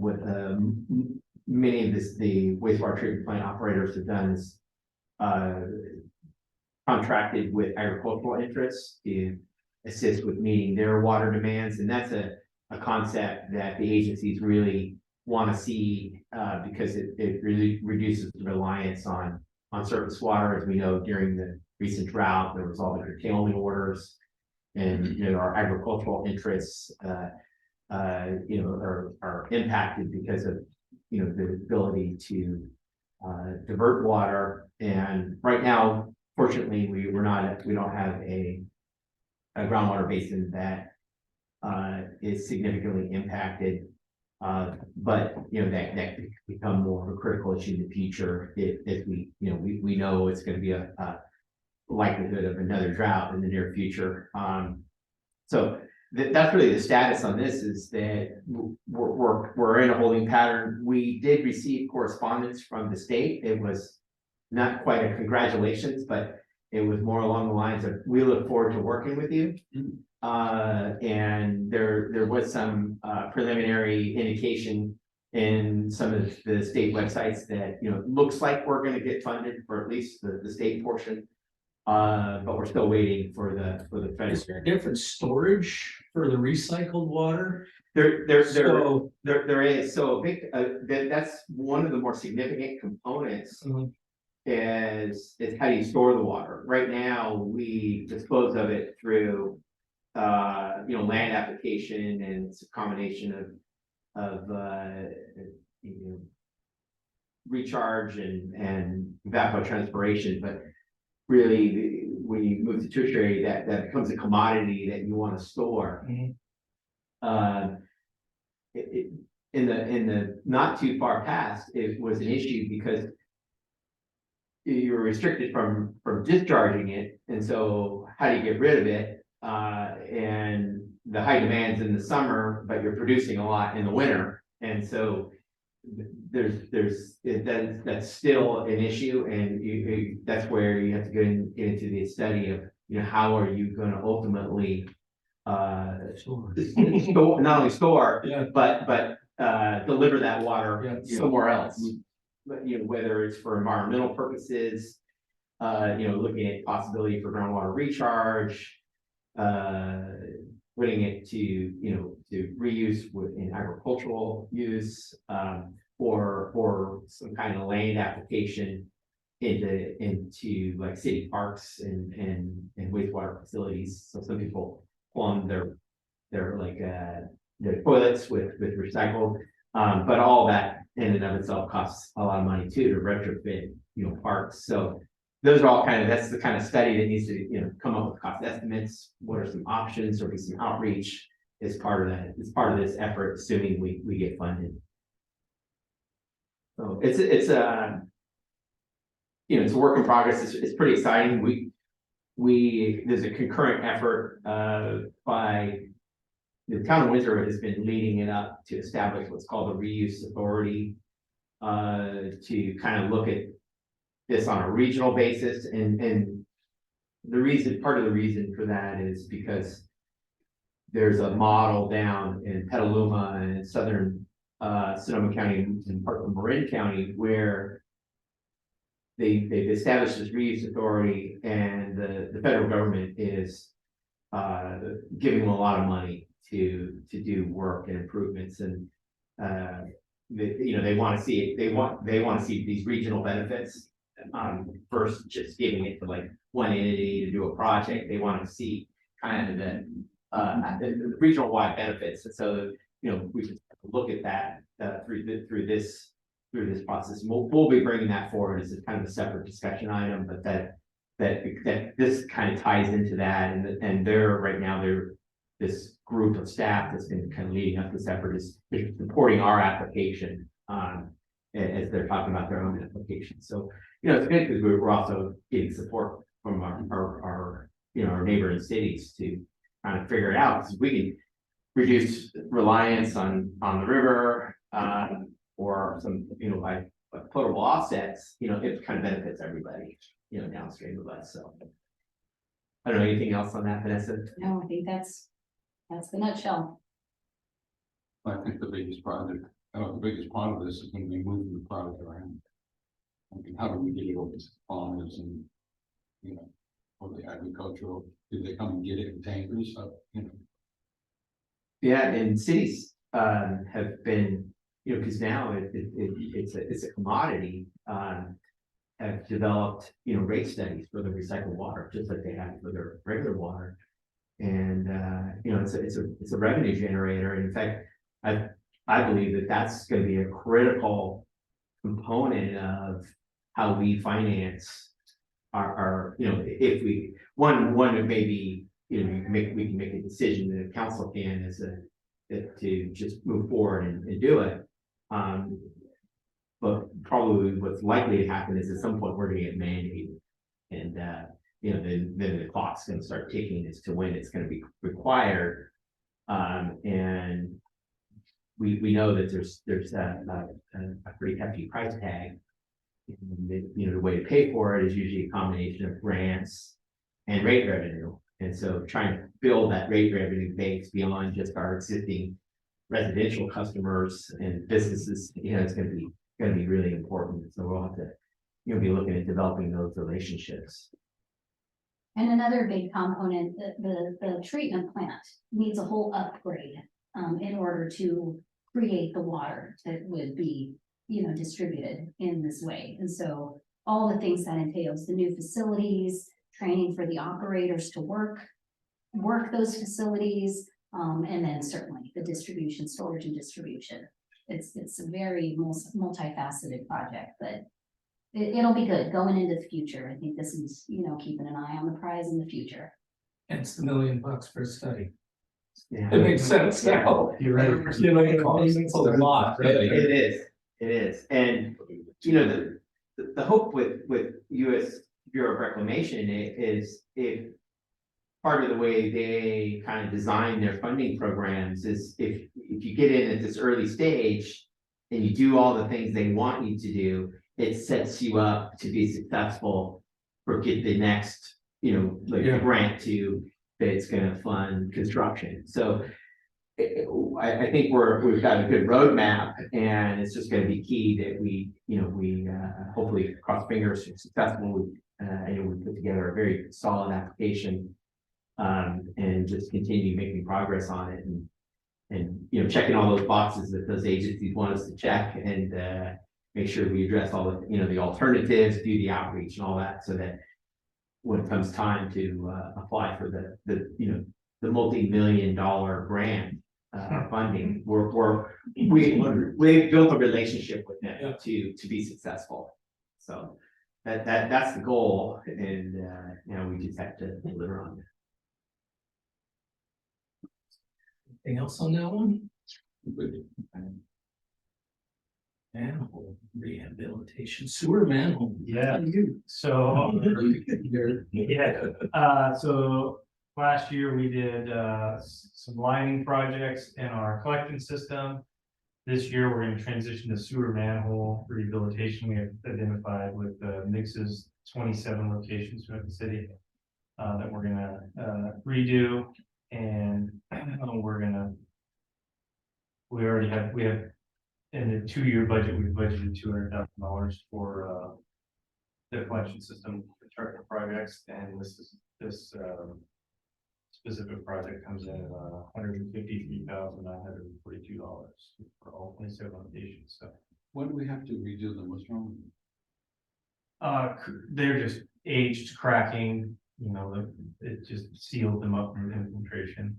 many of the wastewater treatment plant operators have done is contracted with agricultural interests to assist with meeting their water demands. And that's a concept that the agencies really want to see because it really reduces the reliance on surface water. As we know, during the recent drought, there was all the curtailment orders, and you know, our agricultural interests you know, are impacted because of, you know, the ability to divert water. And right now, fortunately, we don't have a groundwater basin that is significantly impacted. But you know, that could become more of a critical issue in the future if we, you know, we know it's going to be a likelihood of another drought in the near future. So that's really the status on this, is that we're in a holding pattern. We did receive correspondence from the state. It was not quite a congratulations, but it was more along the lines of, we look forward to working with you. And there was some preliminary indication in some of the state websites that, you know, looks like we're going to get funded for at least the state portion. But we're still waiting for the federal. Is there different storage for the recycled water? There is. So a big, that's one of the more significant components. Is how do you store the water? Right now, we dispose of it through you know, land application, and it's a combination of you know, recharge and evapotranspiration. But really, when you move to tertiary, that becomes a commodity that you want to store. In the not too far past, it was an issue because you were restricted from discharging it, and so how do you get rid of it? And the high demands in the summer, but you're producing a lot in the winter, and so that's still an issue, and that's where you have to go into the study of, you know, how are you going to ultimately store, not only store, but deliver that water somewhere else. But, you know, whether it's for environmental purposes, you know, looking at possibility for groundwater recharge, putting it to, you know, to reuse in agricultural use, or some kind of land application into like city parks and wastewater facilities. So some people plumb their like their toilets with recycled, but all that in and of itself costs a lot of money too, to retrofit, you know, parks. So those are all that's the kind of study that needs to, you know, come up with cost estimates. What are some options, or be some outreach as part of that, as part of this effort, assuming we get funded. So it's you know, it's a work in progress. It's pretty exciting. There's a concurrent effort by the town of Windsor has been leading it up to establish what's called a reuse authority, to kind of look at this on a regional basis. And part of the reason for that is because there's a model down in Petaluma and southern Sonoma County and part of Marin County where they've established this reuse authority, and the federal government is giving them a lot of money to do work and improvements, and they want to see it, they want to see these regional benefits. First, just giving it to like one entity to do a project, they want to see kind of the regional wide benefits. And so, we can look at that through this process. We'll be bringing that forward as a kind of a separate discussion item, but that this kind of ties into that, and they're this group of staff that's been kind of leading up this effort is supporting our application as they're talking about their own application. So it's good because we're also getting support from our neighboring cities to kind of figure it out, because we can reduce reliance on the river or some by potable offsets. It kind of benefits everybody downstream of us. So I don't know, anything else on that, Vanessa? No, I think that's the nutshell. I think the biggest part of this is going to be moving the product around. I mean, how do we get it over to farmers and, or the agricultural, do they come and get it in tankers? Yeah, and cities have been, because now it's a commodity, have developed, rate studies for the recycled water, just like they have for their regular water. And it's a revenue generator. And in fact, I believe that that's going to be a critical component of how we finance our if we one maybe we can make a decision that the council can to just move forward and do it. But probably what's likely to happen is at some point we're going to get mandated, and then the clock's going to start ticking as to when it's going to be required. And we know that there's a pretty hefty price tag. And the way to pay for it is usually a combination of grants and rate revenue. And so trying to build that rate revenue base beyond just our existing residential customers and businesses, it's going to be really important. So we'll have to be looking at developing those relationships. And another big component, the treatment plant needs a whole upgrade in order to create the water that would be distributed in this way. And so all the things that entails, the new facilities, training for the operators to work those facilities, and then certainly the distribution, storage and distribution. It's a very multifaceted project, but it'll be good going into the future. I think this is, keeping an eye on the prize in the future. It's $1 million for a study. Yeah. It makes sense now. You're right. It's a lot. It is. And, the hope with US Bureau of Reclamation is if part of the way they kind of design their funding programs is if you get in at this early stage and you do all the things they want you to do, it sets you up to be successful or get the next, grant that's going to fund construction. So I think we've got a good roadmap, and it's just going to be key that we hopefully cross fingers are successful. We put together a very solid application, and just continue making progress on it, and checking all those boxes that those agencies want us to check, and make sure we address all the alternatives, do the outreach and all that, so that when it comes time to apply for the multi-million-dollar grant funding, we've built a relationship with them to be successful. So that's the goal, and we just have to deliver on it. Anything else on that one? Manhole rehabilitation, sewer manhole. Yeah. So, so last year we did some lining projects in our collection system. This year we're going to transition to sewer manhole rehabilitation. We have identified with Mix's 27 locations throughout the city that we're going to redo, and we have in the 2-year budget, we budgeted $200,000 for the collection system for certain projects, and this specific project comes in at $153,942 for all 27 locations, so. When do we have to redo them? What's wrong with them? They're just aged, cracking, it just sealed them up from infiltration.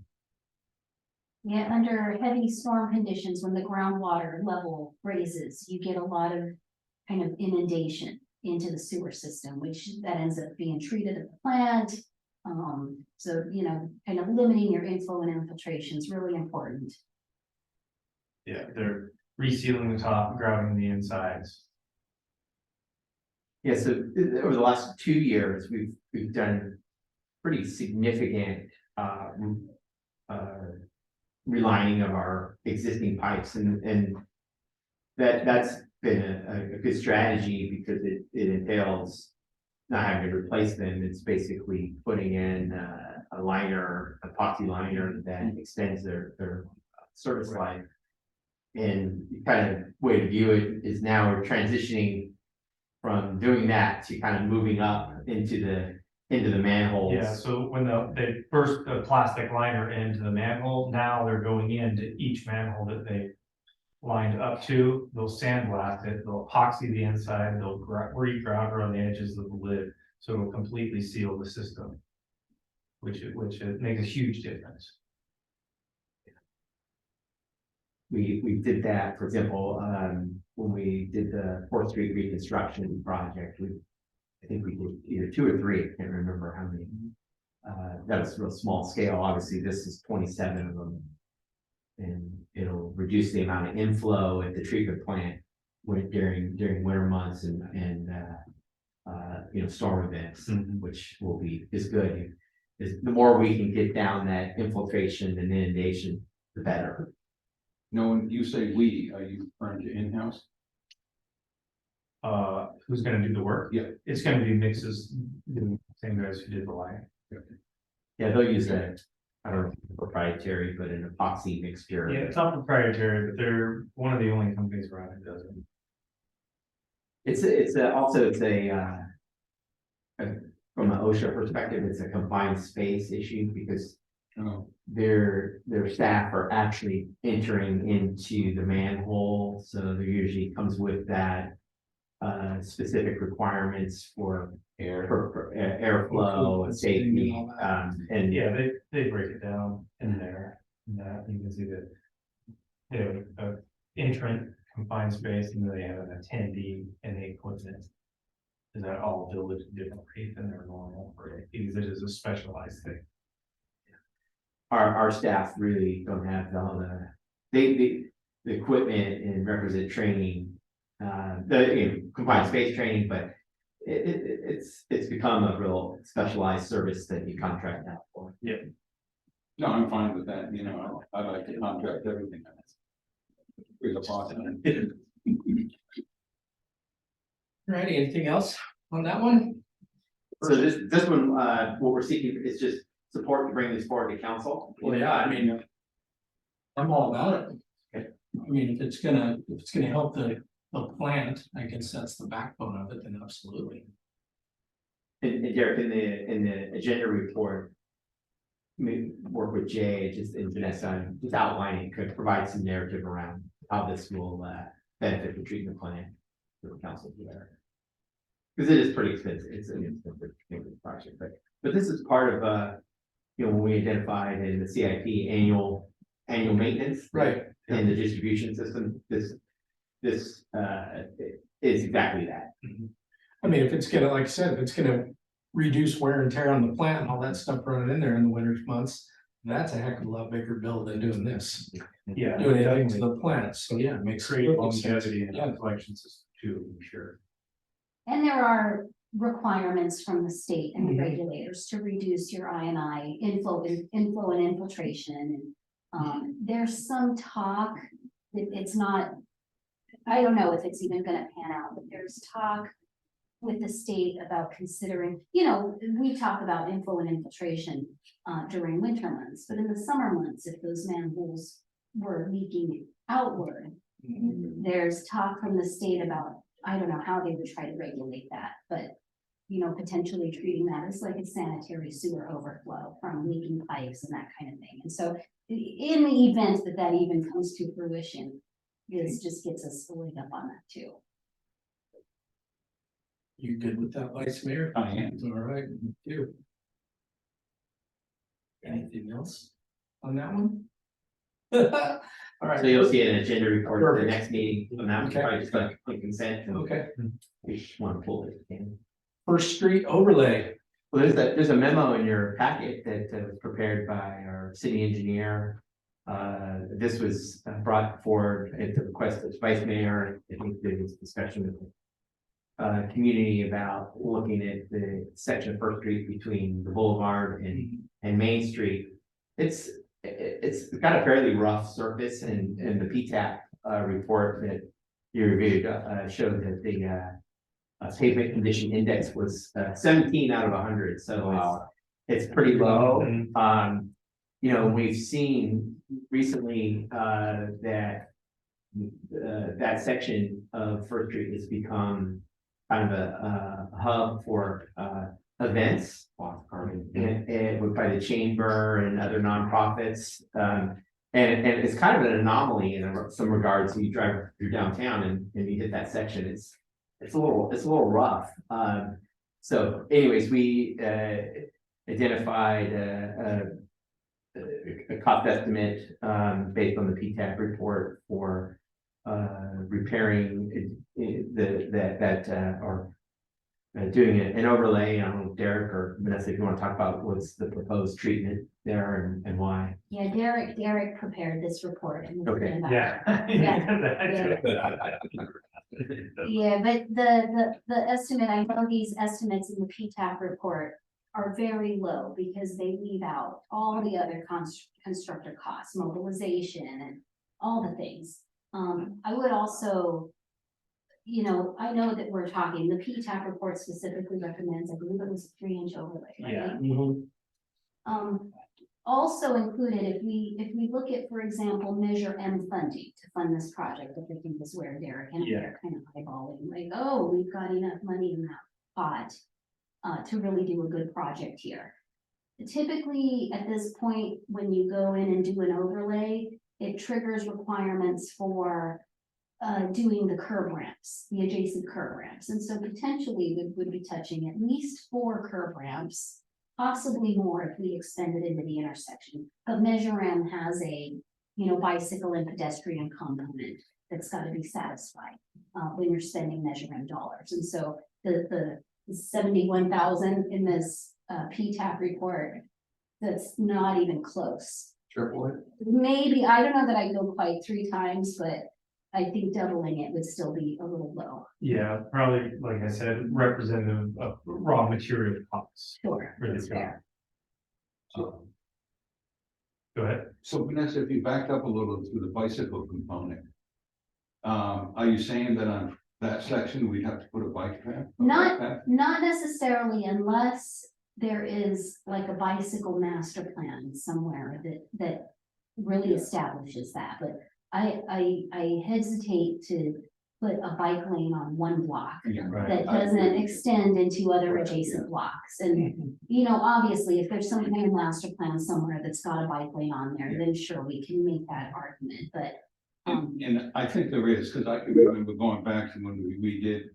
Yeah, under heavy storm conditions, when the groundwater level raises, you get a lot of kind of inundation into the sewer system, which that ends up being treated at the plant. So, kind of limiting your inflow and infiltration is really important. Yeah, they're resealing the top, grouting the insides. Yeah, so over the last 2 years, we've done pretty significant relining of our existing pipes, and that's been a good strategy because it entails not having to replace them. It's basically putting in a liner, epoxy liner that extends their service life. And the kind of way to view it is now we're transitioning from doing that to kind of moving up into the manholes. Yeah, so when they burst the plastic liner into the manhole, now they're going into each manhole that they lined up to, they'll sandblast it, they'll epoxy the inside, they'll re-grout around the edges of the lid, so it'll completely seal the system, which makes a huge difference. We did that, for example, when we did the 4th Street reconstruction project, I think we did either 2 or 3, I can't remember how many. That was real small scale. Obviously, this is 27 of them. And it'll reduce the amount of inflow at the treatment plant during winter months and storm events, which will be good. The more we can get down that infiltration and inundation, the better. No, when you say we, are you referring to in-house? Who's gonna do the work? Yeah. It's gonna be mixes, the same guys who did the line. Yeah, they'll use I don't know, proprietary, but an epoxy mixture. Yeah, it's not proprietary, but they're one of the only companies around who does it. It's from an OSHA perspective, it's a confined space issue because their staff are actually entering into the manhole, so there usually comes with that specific requirements for airflow and safety, and Yeah, they break it down in there, and that you can see that they have a entrant confined space, and then they have an attendee and the equipment. Is that all built at a different rate than their normal rate, because it is a specialized thing. our staff really don't have all the equipment and requisite training, confined space training, but it's become a real specialized service that you contract out for. Yeah. No, I'm fine with that, I like to contract everything. Right, anything else on that one? So this one, what we're seeking is just support to bring this forward to council. Well, yeah, I mean, I'm all about it. Okay. I mean, if it's gonna help the plant, I guess that's the backbone of it, then absolutely. And Derek, in the agenda report, work with Jay, and Vanessa, just outlining, could provide some narrative around how this will benefit the treatment plan for the council there. Because it is pretty expensive, it's an expensive project, but this is part of when we identified in the CIP annual maintenance. Right. And the distribution system, this is exactly that. I mean, if it's gonna, like I said, if it's gonna reduce wear and tear on the plant and all that stuff running in there in the winter months, that's a heck of a lot bigger bill than doing this. Yeah. Doing anything to the plant, so yeah, it makes Create perfect sense. longevity in Yeah. the collection system too, I'm sure. And there are requirements from the state and the Mhm. regulators to reduce your I&I inflow and infiltration. There's some talk that it's not, I don't know if it's even gonna pan out, but there's talk with the state about considering, we talk about inflow and infiltration during winter months, but in the summer months, if those manholes were leaking outward, there's talk from the state about I don't know how they would try to regulate that, but, you know, potentially treating that as like a sanitary sewer overflow from leaking pipes and that kind of thing. And so in the event that that even comes to fruition, this just gets us fully up on that too. You good with that, Vice Mayor? I am. All right, me too. Anything else on that one? All right. So you'll see an agenda report at the Perfect. next meeting, and that was Okay. probably just like a consent. And Okay, we just want to pull it in. First Street overlay. Well, there's a memo in your packet that was prepared by our city engineer. This was brought forward at the request of Vice Mayor. I think there was discussion with the community about looking at the section of First Street between the Boulevard and Main Street. It's got a fairly rough surface, and the PTAP report that you reviewed showed that the pavement condition index was 17 out of 100, so it's pretty low. You know, we've seen recently that that section of First Street has become kind of a hub for events. And by the chamber and other nonprofits, and it's kind of an anomaly in some regards. You drive through downtown and you hit that section, it's a little rough. So anyways, we identified a cost estimate based on the PTAP report for repairing or doing an overlay. I don't know, Derek or Vanessa, if you want to talk about what's the proposed treatment there and why. Yeah, Derek prepared this report. And Okay. Yeah. Yeah, but the estimate, I know these estimates in the PTAP report are very low because they leave out all the other constructor costs, mobilization and all the things. I would also, you know, I know that we're talking, the PTAP report specifically recommends, I believe it was a 3-inch overlay, right? Yeah. Also included, if we look at, for example, Measure M funding to fund this project, which I think is where Derek and I are kind of eyeballing, like, oh, we've got enough money in that pot to really do a good project here. Typically, at this point, when you go in and do an overlay, it triggers requirements for doing the curb ramps, the adjacent curb ramps. And so potentially we would be touching at least 4 curb ramps, possibly more if we extended into the intersection. But Measure M has a, you know, bicycle and pedestrian component that's got to be satisfied when you're spending Measure M dollars. And so the 71,000 in this PTAP report, that's not even close. Triple it. Maybe, I don't know that I go quite 3 times, but I think doubling it would still be a little low. Yeah, probably, like I said, representative of raw material costs. Sure, Really that's fair. Go ahead. So Vanessa, if you backed up a little to the bicycle component, are you saying that on that section, we'd have to put a bike path? Not necessarily, unless there is like a bicycle master plan somewhere that really establishes that, but I hesitate to put a bike lane on one block Yeah, right. that I doesn't agree. extend into other Right, adjacent yeah. blocks. And, you know, obviously, if there's some kind of master plan somewhere that's got a bike lane on there, then sure, we can make that argument, but. And I think there is, because I can remember going back to when we did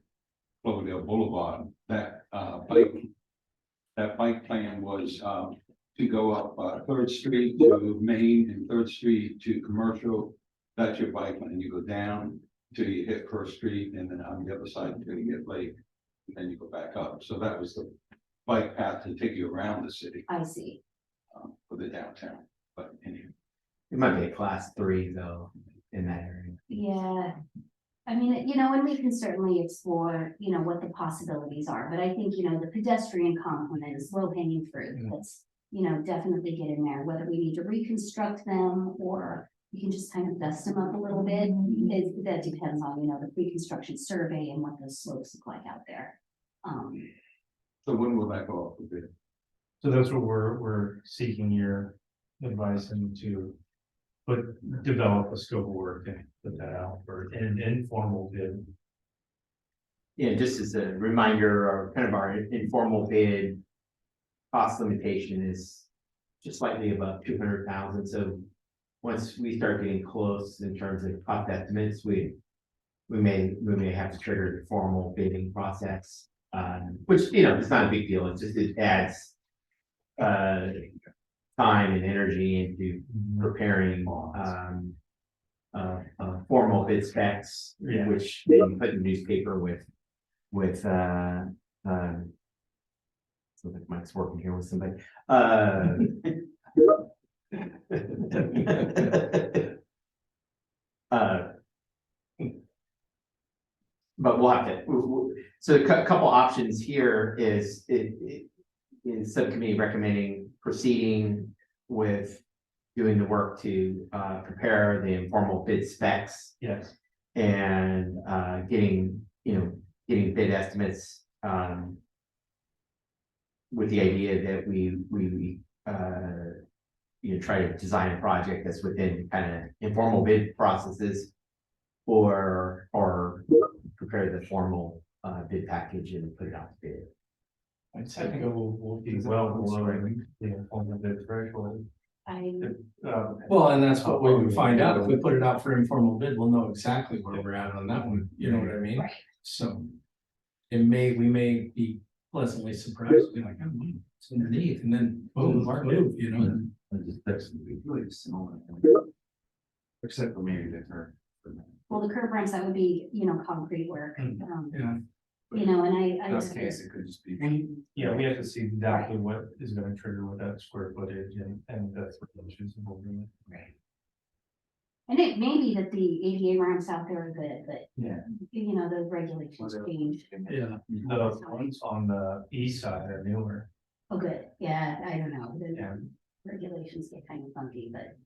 Cloverdale Boulevard, that bike plan was to go up 3rd Street to Main and 3rd Street to Commercial. That's your bike lane. You go down till you hit 1st Street, and then on the other side until you get Lake, and then you go back up. So that was the bike path to take you around the city I see. for the downtown. But anyway, It might be a class 3 though in that area. Yeah. I mean, you know, and we can certainly explore, you know, what the possibilities are, but I think, you know, the pedestrian component is low hanging fruit. Let's, you know, definitely get in there, whether we need to reconstruct them or you can just kind of dust them up a little bit. That depends on, you know, the pre-construction survey and what those slopes look like out there. so when will that go up a bit? So that's what we're seeking your advice into develop a scope of work and put that out for an informal bid. just as a reminder, or kind of our informal bid cost limitation is just slightly above 200,000. So once we start getting close in terms of cost estimates, we may have to trigger the formal bidding process, which, it's not a big deal. It's just, it adds time and energy into preparing formal bid specs, Yeah. which they put in the newspaper with so that Mike's working here with somebody. But we'll have to, so a couple options here is subcommittee recommending proceeding with doing the work to prepare the informal bid specs Yes. and getting bid estimates with the idea that we try to design a project that's within kind of informal bid processes, or prepare the formal bid package and put it out to bid. I think it will be well below the informal bid threshold. Well, and that's what we would find out. If we put it out for informal bid, we'll know exactly where we're at on that one. You know what I mean? Right. So we may be pleasantly surprised, be like, oh, it's underneath, and then boom, our move, That's really similar. Except for maybe the current. Well, the curb ramps, that would be, concrete work, Yeah. and I. Best case, it could just be. Yeah, we have to see exactly what is gonna trigger with that square footage and that's what the issues will be. And it may be that the ADA ramps out there are good, but. Yeah. The regulations change. Yeah. The ones on the east side are newer. Oh, good, yeah, I don't know, Yeah. the regulations get kind of funky, but.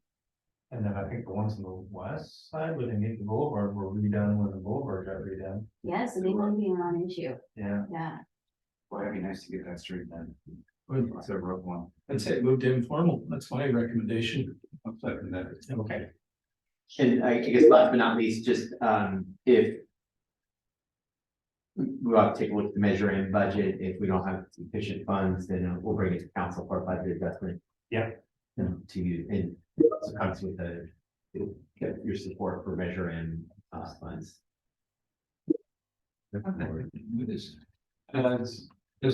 And then I think the ones on the west side where they make the boulevard were redone when the boulevard got redone. Yeah, so they won't be a non-issue, Yeah. yeah. Boy, it'd be nice to get that straight then. Good. It's a rough one. I'd say move to informal. That's my recommendation. I'm second that. Okay. And I guess last but not least, just if we'll have to take a look at the measuring budget, if we don't have sufficient funds, then we'll bring it to council for a budget adjustment. Yeah. To you, and so comes with get your support for measure and funds. There's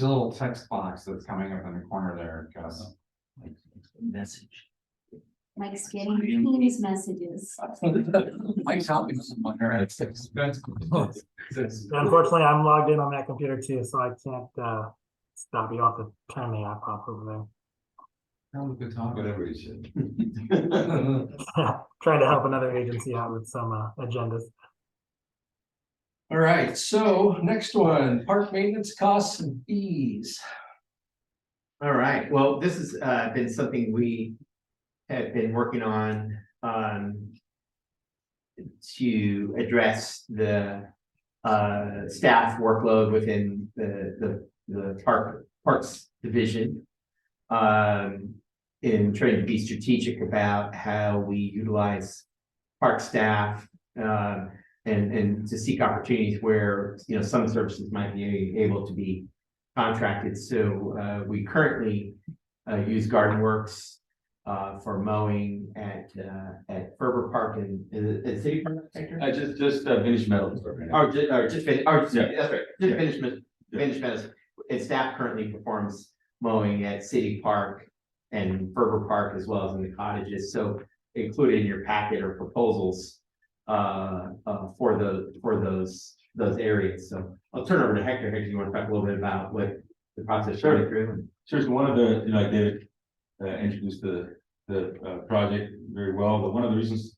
a little text box that's coming up in the corner there, Gus. Message. Mike's getting Teams messages. Mike's helping someone there. Unfortunately, I'm logged in on that computer too, so I can't stop you off to turn the app off over there. That was a good talk. Whatever he said. Trying to help another agency out with some agendas. All right, so next one, park maintenance costs and fees. All right, well, this has been something we have been working on to address the staff workload within the parks division. In trying to be strategic about how we utilize park staff and to seek opportunities where some services might be able to be contracted. So we currently use Garden Works for mowing at Ferber Park and City Park. Just finished metals. That's right. Just Yeah. finished metals. And staff currently performs mowing at City Park and Ferber Park as well as in the cottages. So included in your packet are proposals for those areas. So I'll turn over to Hector. Hector, you want to talk a little bit about what the process going through? Sure, so one of the, David introduced the project very well, but one of the reasons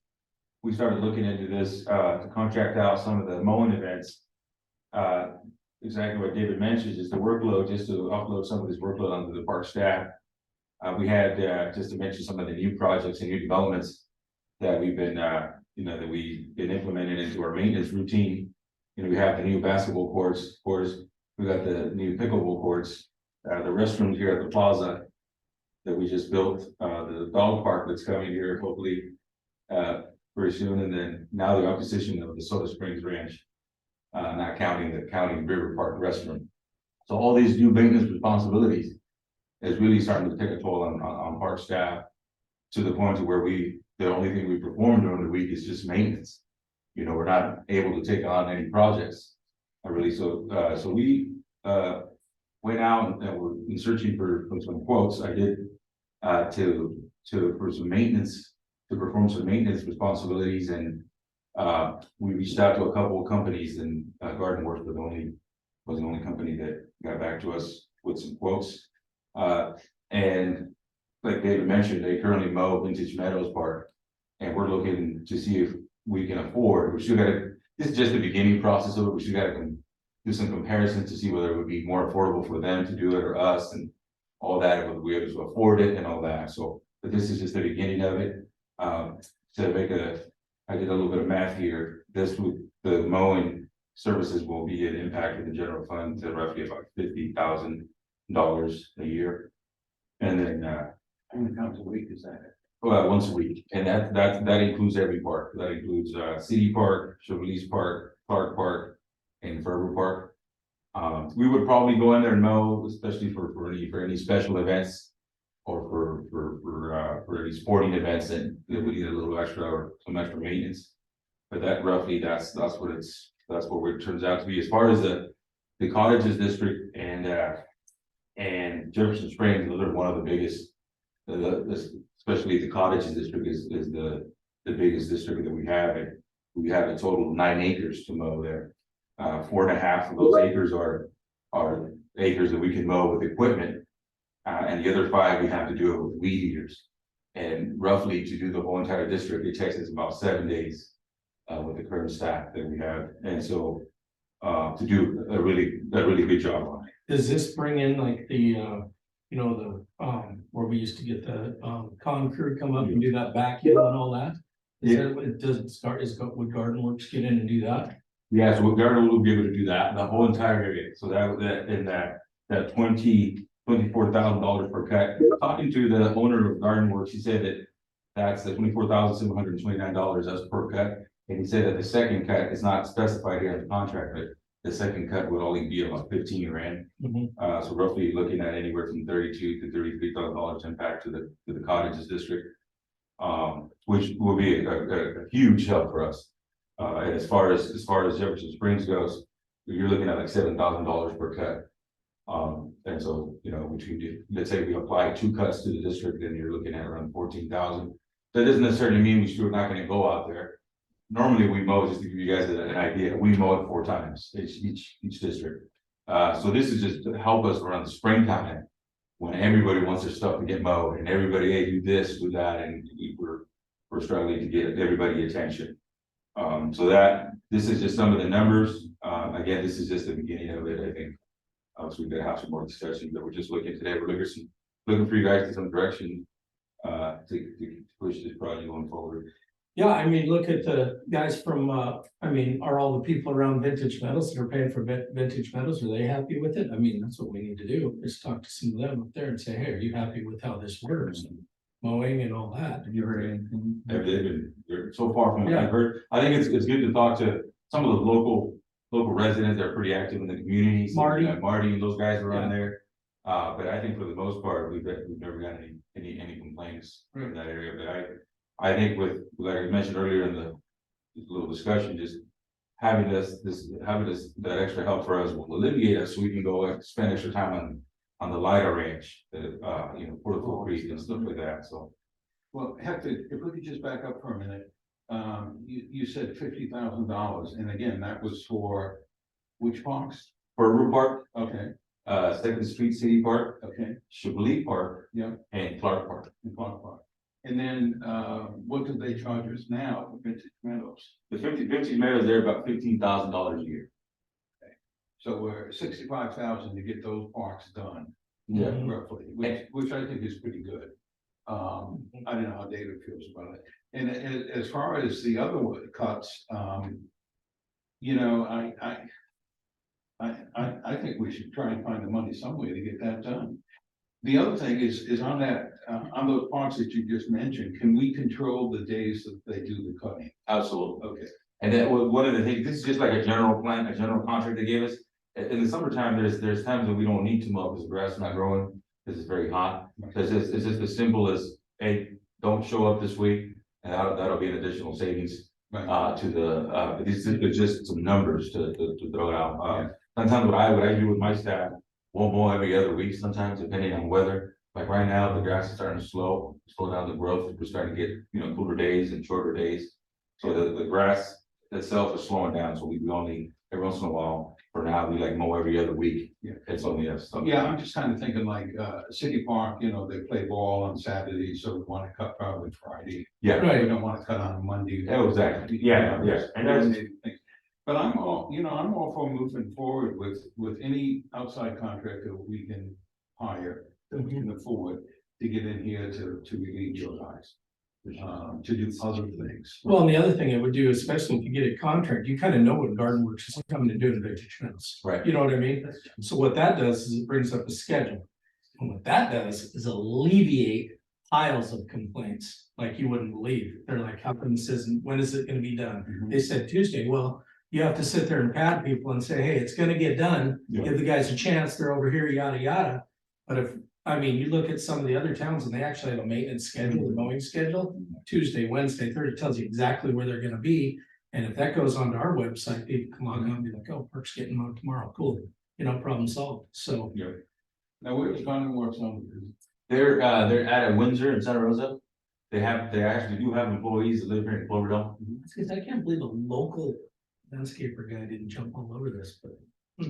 we started looking into this to contract out some of the mowing events. Exactly what David mentions is the workload, just to offload some of this workload onto the park staff. We had just to mention some of the new projects and new developments that we've been that we've been implementing into our maintenance routine. We have the new basketball courts, we got the new pickleball courts, the restrooms here at the plaza that we just built, the dog park that's coming here hopefully very soon, and then now the acquisition of the Soda Springs Ranch. not counting the County River Park restroom. So all these new maintenance responsibilities is really starting to take a toll on park staff, to the point to where the only thing we perform during the week is just maintenance. You know, we're not able to take on any projects. So we went out and were searching for some quotes. I did for some maintenance, to perform some maintenance responsibilities, and we reached out to a couple of companies, and Garden Works was the only company that got back to us with some quotes. And like David mentioned, they currently mow Vintage Meadows Park, and we're looking to see if we can afford. We still gotta, this is just the beginning process of it. We still gotta do some comparisons to see whether it would be more affordable for them to do it or us, and all that, whether we able to afford it and all that. So, but this is just the beginning of it. I did a little bit of math here. The mowing services will be an impact of the general fund to roughly about $50,000 a year. And then, how many times a week is that? Well, once a week, and that includes every park. That includes City Park, Chevrolet Park, Clark Park, and Forever Park. We would probably go in there and mow, especially for any special events, or for any sporting events that we need a little extra, or some extra maintenance. But that roughly, that's what it turns out to be. As far as the cottages district and Jefferson Springs, those are one of the biggest. Especially the cottages district is the biggest district that we have. And we have a total of 9 acres to mow there. 4.5 of those acres are acres that we can mow with equipment. And the other 5, we have to do it with weed eaters. And roughly, to do the whole entire district, it takes us about 7 days with the current staff that we have. And so to do a really good job on it. Does this bring in like the, where we used to get the con crew come up and do that backhill and all that? Is that what it doesn't start, would Garden Works get in and do that? Yeah, so Garden will be able to do that, the whole entire area. So that $24,000 per cut. Talking to the owner of Garden Works, he said that that's the $24,729, that's per cut. And he said that the second cut is not specified here in the contract, but the second cut would only be about 15 grand. So roughly looking at anywhere from $32,000 to $33,000 impact to the cottages district, which will be a huge help for us. And as far as Jefferson Springs goes, you're looking at like $7,000 per cut. And so, let's say we apply 2 cuts to the district, then you're looking at around 14,000. That doesn't necessarily mean we're still not going to go out there. Normally we mow, just to give you guys an idea, we mow it 4 times each district. So this is just to help us around the springtime, when everybody wants their stuff to get mowed, and everybody, hey, do this, do that, and we're struggling to get everybody attention. So this is just some of the numbers. Again, this is just the beginning of it, I think. So we've got to have some more discussion, but we're just looking today. We're looking for you guys to some direction to push this project going forward. Yeah, I mean, look at the guys from, are all the people around Vintage Metals that are paying for Vintage Metals, are they happy with it? I mean, that's what we need to do, is talk to some of them up there and say, hey, are you happy with how this works? And mowing and all that. Have you heard anything? They're so far from what I've heard. I think it's good to talk to some of the local residents that are pretty active in the community. Marty and those guys are on there. But I think for the most part, we've never got any complaints in that area. But I think with, like I mentioned earlier in the little discussion, just having that extra help for us will alleviate us, so we can go spend extra time on the LiDAR range, Portico Creek and stuff like that. So, well, Hector, if we could just back up for a minute. You said $50,000, and again, that was for which parks? For Rue Park, Okay, 2nd Street City Park, okay, Chevrolet Park, yeah, and Clark Park. and Clark Park. And then, what do they charge us now for Vintage Meadows? The 50 Meadows, they're about $15,000 a year. So we're 65,000 to get those parks done. Yeah. Roughly, which I think is pretty good. I don't know how David feels about it. And as far as the other cuts, I think we should try and find the money somewhere to get that done. The other thing is on that, on those parks that you just mentioned, can we control the days that they do the cutting? Absolutely. Okay, And that was one of the things, this is just like a general plan, a general contract they gave us. In the summertime, there's times when we don't need to mow because the grass is not growing, because it's very hot. So it's just as simple as, hey, don't show up this week, and that'll be an additional savings. To the, these are just some numbers to throw out. Sometimes what I do with my staff, won't mow every other week, sometimes depending on weather. Like right now, the grass is starting to slow down the growth. We're starting to get, cooler days and shorter days. So the grass itself is slowing down, so we only, every once in a while, for now, we like mow every other week. Yeah. It's only us. Yeah, I'm just kind of thinking like, City Park, they play ball on Saturday, so we want to cut probably Friday. Yeah, Right. We don't want to cut on a Monday. yeah, exactly. Yeah, yeah. And that's, But I'm all for moving forward with any outside contractor we can hire, that we can afford to get in here to relieve your guys. To do other things. Well, and the other thing it would do, especially if you get a contract, you kind of know what Garden Works is coming to do to their chickens. right. You know what I mean? So what that does is it brings up a schedule. And what that does is alleviate piles of complaints like you wouldn't believe. They're like, how come this isn't, when is it gonna be done? They said Tuesday. Well, you have to sit there and pad people and say, hey, it's gonna get done. Yeah. Give the guys a chance. They're over here, yada, yada. But you look at some of the other towns and they actually have a maintenance schedule, a mowing schedule, Tuesday, Wednesday, Thursday, tells you exactly where they're gonna be. And if that goes onto our website, people can log on and be like, oh, Park's getting mowed tomorrow, cool, problem solved, so. Yeah. Now, where's Garden Works on? They're at a Windsor in Santa Rosa. They actually do have employees that live here in Cloverdale. Because I can't believe a local landscaper guy didn't jump all over this, but.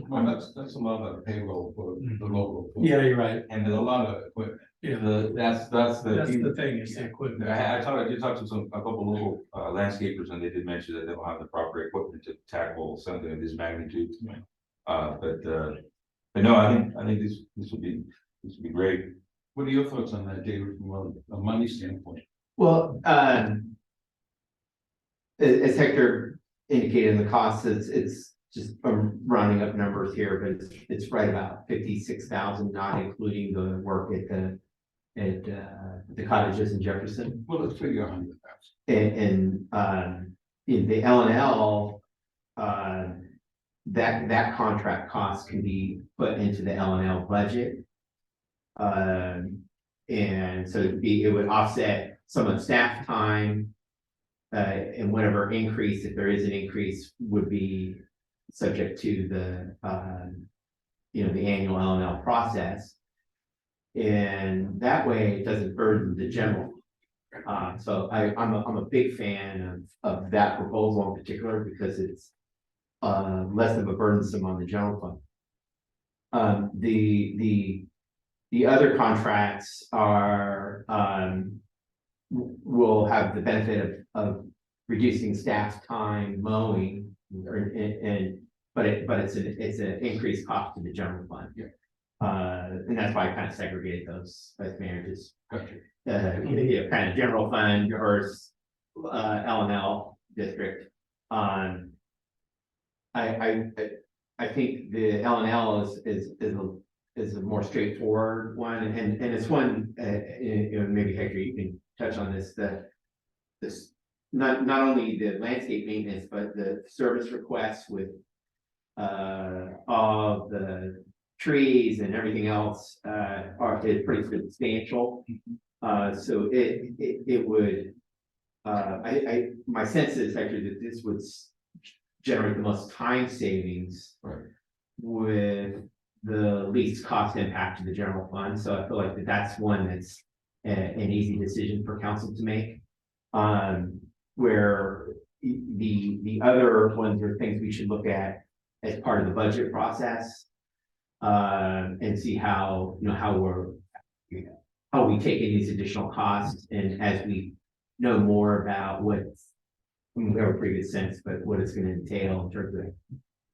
Well, that's a lot of payroll for the local. Yeah, you're right, And A lot of equipment. yeah, that's that's the thing, is the equipment. I did talk to a couple local landscapers, and they did mention that they don't have the proper equipment to tackle something of this magnitude. But no, I think this would be great. What are your thoughts on that, David, from a money standpoint? Well, as Hector indicated in the costs, it's just rounding up numbers here, but it's right about 56,000, not including the work at the cottages in Jefferson. Well, let's figure 100,000. And in the L&L, that contract cost can be put into the L&L budget. And so it would offset some of the staff time, and whatever increase, if there is an increase, would be subject to the the annual L&L process. And that way it doesn't burden the general. So I'm a big fan of that proposal in particular, because it's less of a burdensome on the general fund. The other contracts are will have the benefit of reducing staff time mowing, but it's an increased cost to the general fund. Yeah. And that's why I kind of segregated those as marriages. Gotcha. Kind of general fund versus L&L district. I think the L&L is a more straightforward one, and it's one, maybe Hector, you can touch on this, this not only the landscape maintenance, but the service requests with all the trees and everything else is pretty substantial. So it would, my sense is actually that this would generate the most time savings, Right, with the least cost impact to the general fund. So I feel like that's one that's an easy decision for council to make. Where the other ones are things we should look at as part of the budget process, and see how we take in these additional costs, and as we know more about we have a pretty good sense, but what it's going to entail in terms of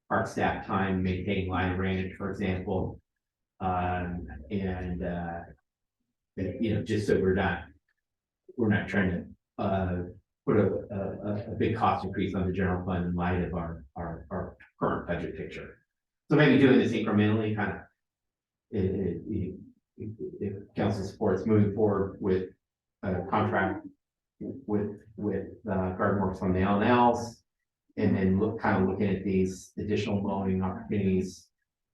park staff time, maintaining line of range, for example. Just so we're not trying to put a big cost increase on the general fund in light of our current budget picture. So maybe doing this incrementally, kind of, if council supports moving forward with a contract with Garden Works on the L&Ls, and then looking at these additional mowing opportunities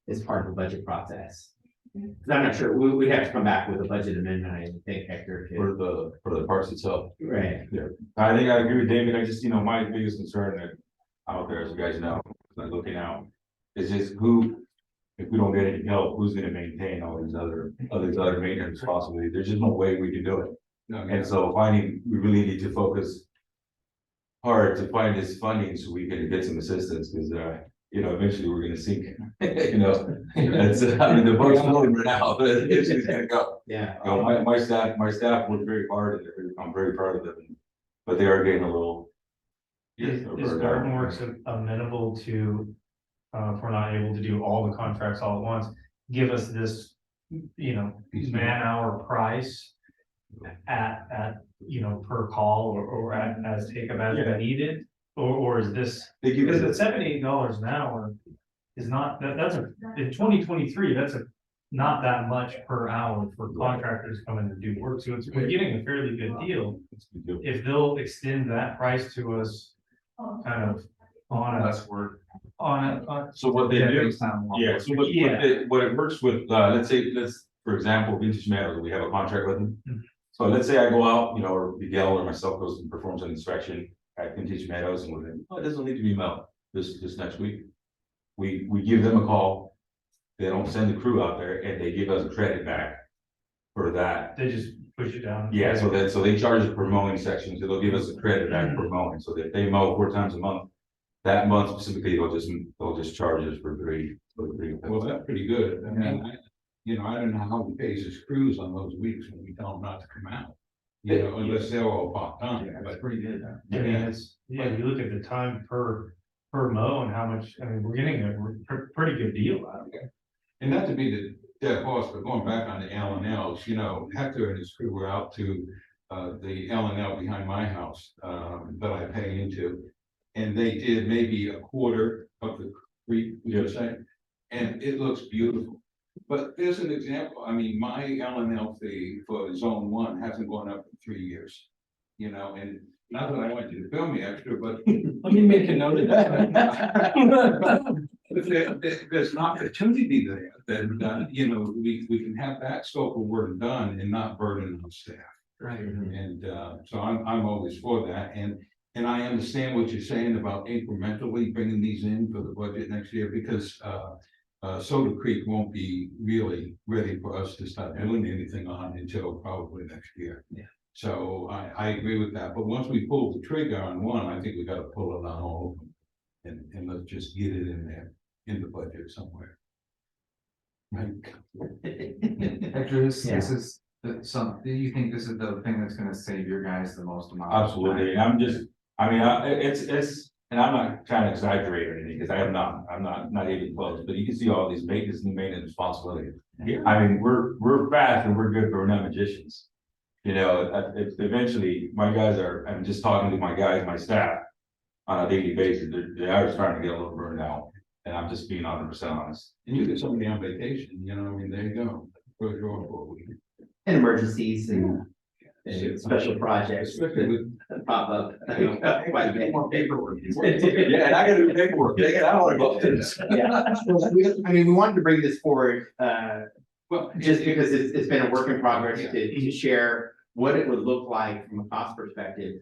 as part of the budget process. 'Cause I'm not sure, we have to come back with a budget amendment, I think, Hector. For the parks itself. Right. I think I agree with David. I just, my biggest concern that out there, as you guys know, like looking out, is just who, if we don't get any help, who's gonna maintain all these other maintenance responsibilities? There's just no way we can do it. No, And so we really need to focus hard to find this funding so we can get some assistance, because, eventually we're gonna sink. It's, the boat's floating right now, but it's gonna go. Yeah. My staff worked very hard, and I'm very proud of them, but they are getting a little. Is Garden Works amenable to, if we're not able to do all the contracts all at once, give us this, man hour price at, per call or as take up as needed? Or is this, They give because us at $78 an hour is not, that's in 2023, that's not that much per hour for contractors coming to do work. So we're getting a fairly good deal. If they'll extend that price to us kind of on a. So what they do, yeah, so what it works with, let's for example, Vintage Meadows, we have a contract with them. So let's say I go out, or Miguel or myself goes and performs an inspection at Vintage Meadows, and it doesn't need to be mowed this next week. We give them a call, they don't send the crew out there, and they give us a credit back for that. They just push it down. Yeah, so they charge us per mowing section, so they'll give us a credit back per mowing, so that they mow 4 times a month. That month specifically, they'll just charge us for three. Well, that's pretty good. I mean, I don't know how he pays his crews on those weeks when we tell them not to come out. Unless they're all part-time, Yeah, but that's pretty good. I mean, you look at the time per mow and how much, we're getting a pretty good deal out of it. and not to be the dead horse, but going back on the L&Ls, Hector and his crew were out to the L&L behind my house that I pay into. And they did maybe a quarter of the creek, and it looks beautiful. But there's an example, my L&L fee for zone 1 hasn't gone up in 3 years. And not that I want you to bill me extra, but Let me make a note of that. there's an opportunity there that, we can have that scope of work done and not burden on staff. Right. And so I'm always for that, and I understand what you're saying about incrementally bringing these in for the budget next year, because Soda Creek won't be really ready for us to start doing anything on until probably next year. Yeah. So I agree with that, but once we pull the trigger on one, I think we gotta pull it on all of them. And let's just get it in there, in the budget somewhere. Right? Hector, this is do you think this is the thing that's gonna save your guys the most amount? Absolutely, and it's, and I'm not trying to exaggerate or anything, because I'm not even close, but you can see all these maintenance responsibilities. We're fast and we're good, but we're not magicians. Eventually, my guys I'm just talking to my staff on a daily basis, they are starting to get a little burned out, and I'm just being 100% honest. And you get somebody on vacation, there you go. Go for a week. And emergencies and special projects Especially with that pop up. Quite a bit. More paperwork. Yeah, and I gotta do paperwork, I don't wanna go through this. Yeah, we wanted to bring this forward, well, just because it's been a work in progress to share what it would look like from a cost perspective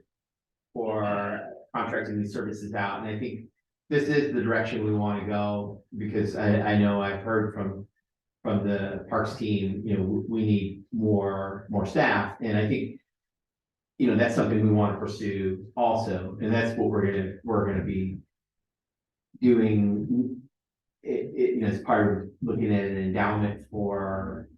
for contracting these services out, and I think this is the direction we want to go, because I know I've heard from the parks team, we need more staff, and I think that's something we want to pursue also, and that's what we're gonna be doing. As part of looking at an endowment for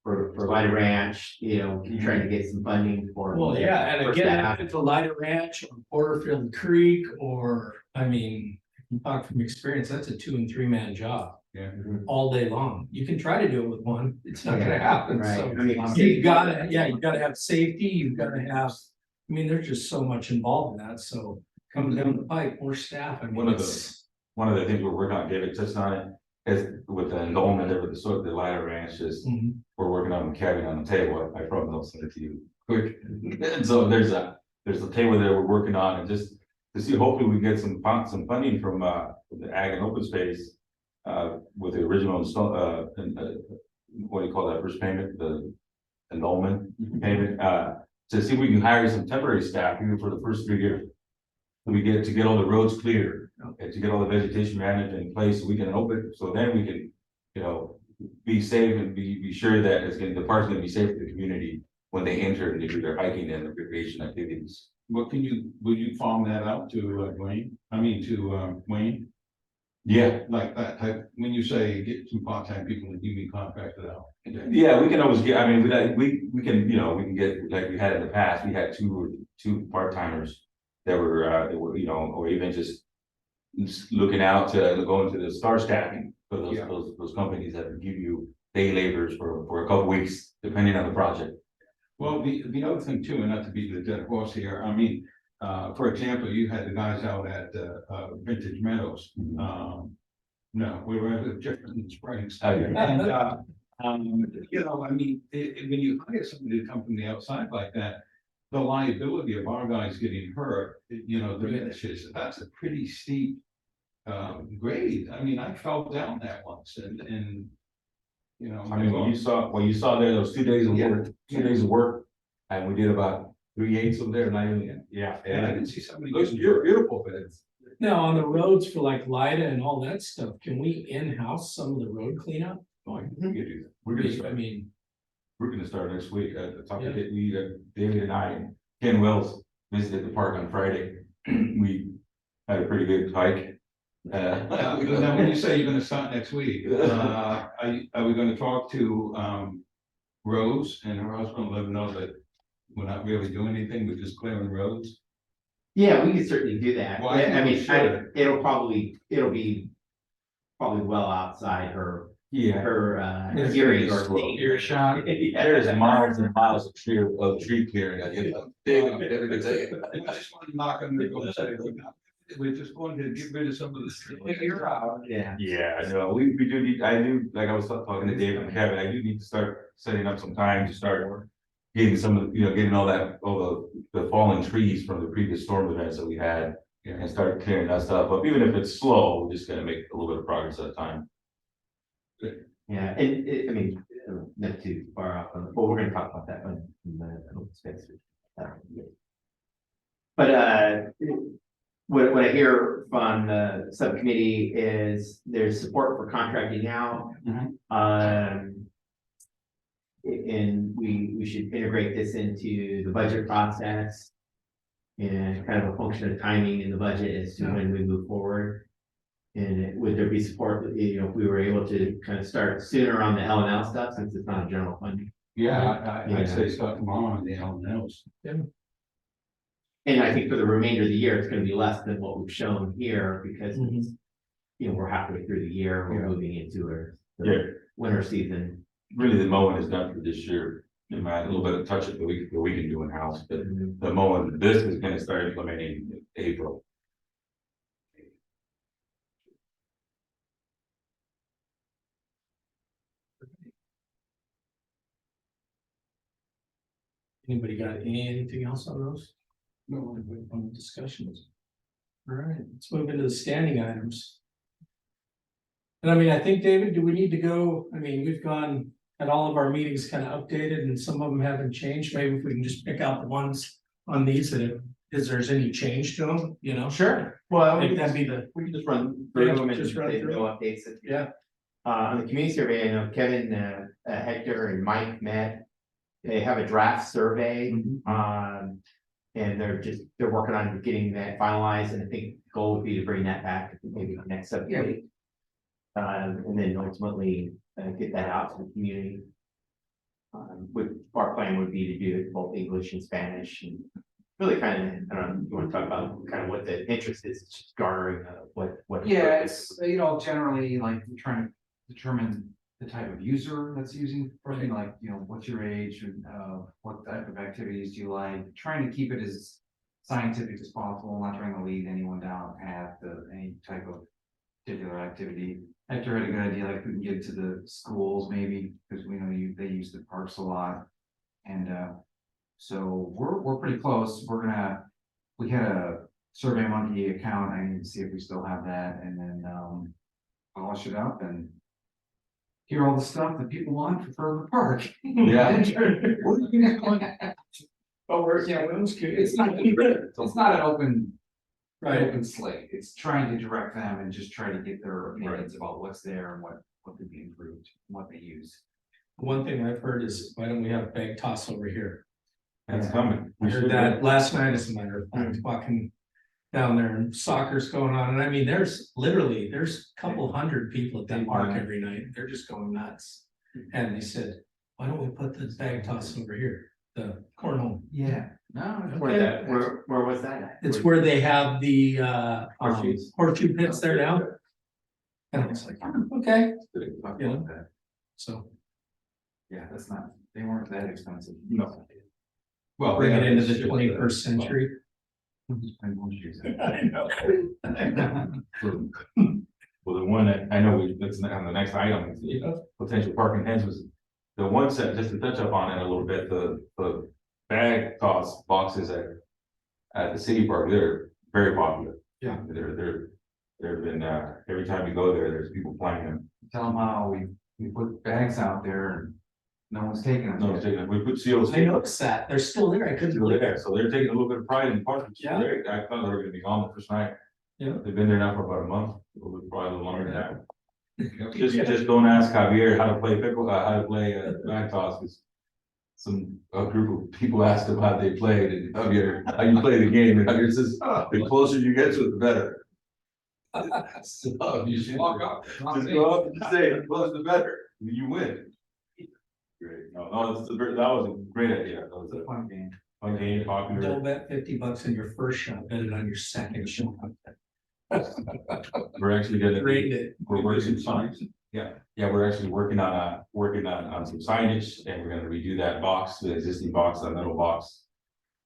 Lido Ranch, trying to get some funding for. Well, yeah, and for again, staff. if it's a Lido Ranch or Porterfield Creek, or, you talk from experience, that's a 2- and 3-man job yeah. all day long. You can try to do it with one, it's not gonna happen, Right. so. You've gotta have safety, you've gotta have, there's just so much involved in that, so coming down the pipe, more staff, One of the things we're working on, David touched on it, is with the enrollment there with the Lido Ranch, is we're working on the cabin on the table. I probably will send it to you quick. And so there's a table there we're working on, and just to see, hopefully we get some funding from, the ag and open space. With the original what do you call that, first payment, the enrollment payment, to see if we can hire some temporary staff even for the first 3 years. We get to get all the roads clear, to get all the vegetation management in place, so we can open, so then we can, be safe and be sure that the park's gonna be safe for the community when they enter and they do their hiking and recreation activities. What will you farm that out to Wayne? Yeah, Like that type, when you say get some part-time people and you be contracted out. yeah, we can always get, I mean, we can, we can get, like we had in the past, we had two part-timers that were, or even just looking out to go into the star staffing for those companies that give you day laborers for a couple weeks, depending on the project. Well, the other thing too, and not to beat the dead horse here, I mean, for example, you had the guys out at Vintage Meadows. No, we were at Jefferson Springs. Oh, yeah. And, I mean, when you hire somebody to come from the outside like that, the liability of our guys getting hurt, diminishes. That's a pretty steep grade. I mean, I fell down that once and I mean, when you saw there, those 2 days of work, 2 days of work, and we did about 3/8 of there, not even, and I didn't see somebody. Looks beautiful, but it's. Now, on the roads for like LIDA and all that stuff, can we in-house some of the road cleanup? Oh, we can do that. We're gonna start. I mean, We're gonna start next week at the top of it. David and I and Ken Wells visited the park on Friday. We had a pretty good hike. Now, when you say you're gonna start next week, are we gonna talk to Rose and her husband, let them know that we're not really doing anything, we're just clearing roads? Yeah, we can certainly do that. Well, I think I we mean, should. it'll be probably well outside her Yeah, hearing or earshot. there's miles and miles of tree clearing. David, every day. I just want to knock on the door and say, look, we're just going to get rid of some of the. You're out. Yeah. Yeah, I know, we do need, like I was talking to David and Kevin, I do need to start setting up some time to start. Getting some of, getting all the fallen trees from the previous storm events that we had. And start clearing that stuff up, even if it's slow, we're just gonna make a little bit of progress at a time. Yeah, and I mean, not too far off, well, we're gonna talk about that one in the open space. But what I hear from the subcommittee is there's support for contracting out. And we should integrate this into the budget process. And kind of a function of timing in the budget as to when we move forward. And would there be support, if we were able to kind of start sooner on the L&L stuff, since it's not a general funding? Yeah, I'd say start tomorrow on the L&Ls. And I think for the remainder of the year, it's gonna be less than what we've shown here, because it's, we're halfway through the year, we're moving into the winter season. Really, the mowing is done for this year. A little bit of touch up that we can do in house, but the mowing, this is gonna start implementing in April. Anybody got anything else on those? No, on the discussions. All right, let's move into the standing items. And I mean, I think, David, do we need to go, I mean, we've gone at all of our meetings kind of updated and some of them haven't changed. Maybe if we can just pick out the ones on these that if there's any change to them, Sure. Well, I think that'd be the, we can just run through them and just run say through no updates. yeah. On the community survey, I know Kevin, Hector and Mike met. They have a draft survey, and they're working on getting that finalized, and I think the goal would be to bring that back maybe the next subcommittee. And then ultimately get that out to the community. With our plan would be to do it both English and Spanish, and really kind of, I don't know, you want to talk about kind of what the interest is, it's just garnering what. Yeah, it's, generally like we're trying to determine the type of user that's using, something like, what's your age and what type of activities do you like, trying to keep it as scientific as possible, not trying to lead anyone down a path to any type of particular activity. Hector had a good idea, like we can get to the schools maybe, because we know they use the parks a lot. And so we're pretty close. We had Survey Monkey account, I need to see if we still have that, and then, polish it up and hear all the stuff that people want for Further Park. Yeah. Oh, we're, yeah, well, it's good. It's not an open Right. open slate. It's trying to direct them and just try to get their opinions about what's there and what could be improved, and what they use. One thing I've heard is, why don't we have bag toss over here? That's coming. I heard that last night, as a matter of fact, walking down there and soccer's going on. And I mean, there's a couple hundred people at that park every night. They're just going nuts. And they said, why don't we put the bag toss over here? The cornhole. Yeah. No. Where was that at? It's where they have the Horseshoes. horseshoe pits there now. And I was like, oh, okay, Yeah. so Yeah, that's not, they weren't that expensive. No. Well, bring it they into have the ship 21st century. And horseshoes. I know. Well, the one that I know that's on the next item is the potential park enhancements. The ones that, just to touch up on it a little bit, the bag toss boxes at the city park, they're very popular. Yeah. They've been, every time you go there, there's people playing them. Tell them how we put bags out there and no one's taking them. No one's taking them. We put seals. I noticed that. They're still there. I couldn't Still believe there, it. so they're taking a little bit of pride in the park. Yeah. I thought they were gonna be gone the first night. Yeah. They've been there now for about a month, probably a little longer than that. Just don't ask Javier how to play how to play bag toss, because a group of people asked him how they played, and Javier, how you play the game, and Javier says, the closer you get to it, the better. So you should walk up, just go up and say, the closer the better, you win. Great, no, that was a great idea, that was a Fun game. fun game, popular. Don't bet $50 in your first shot, bet it on your second shot. We're actually gonna. Rate it. We're working signs. Yeah, we're actually working on some signage, and we're gonna redo that box, the existing box, that metal box.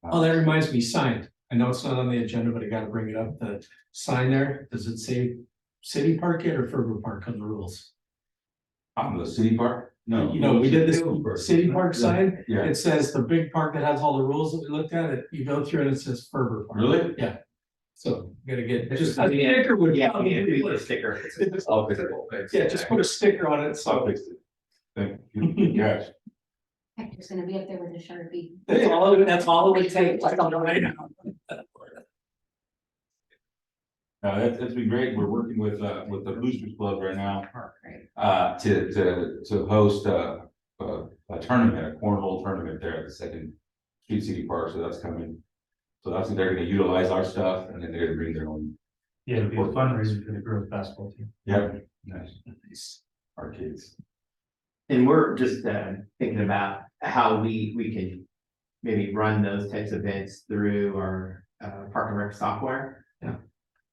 Oh, that reminds me, sign. I know it's not on the agenda, but I gotta bring it up. The sign there, does it say City Park yet or Ferber Park on the rules? On the city park? No. You know, we did this City Park sign. Yeah, It says the big park that has all the rules that we looked at, it, you go through and it says Ferber Park. really? Yeah. So you gotta get, just a sticker would. Yeah, probably we be put a like- sticker. I'll fix it. Yeah, just put a sticker on it, I'll so fix it. Thank you, yes. Hector's gonna be up there with a Sharpie. that's all it would take. I don't know. It's been great, we're working with the Boosters Club right now, Right. to host a tournament, a cornhole tournament there at the Second Street City Park, so that's coming. So that's, they're gonna utilize our stuff, and then they're gonna bring their own. Yeah, it'd be a fundraiser for the girls basketball team. Yep. Nice. Arcades. And we're just thinking about how we can maybe run those types of events through our Park and Rec software. Yeah.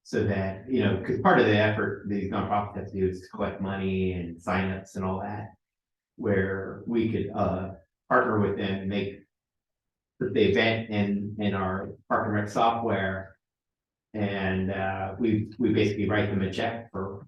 So that, you know, because part of the effort these nonprofits have to do is to collect money and signups and all that. Where we could partner with them, put the event in our Park and Rec software. And we basically write them a check for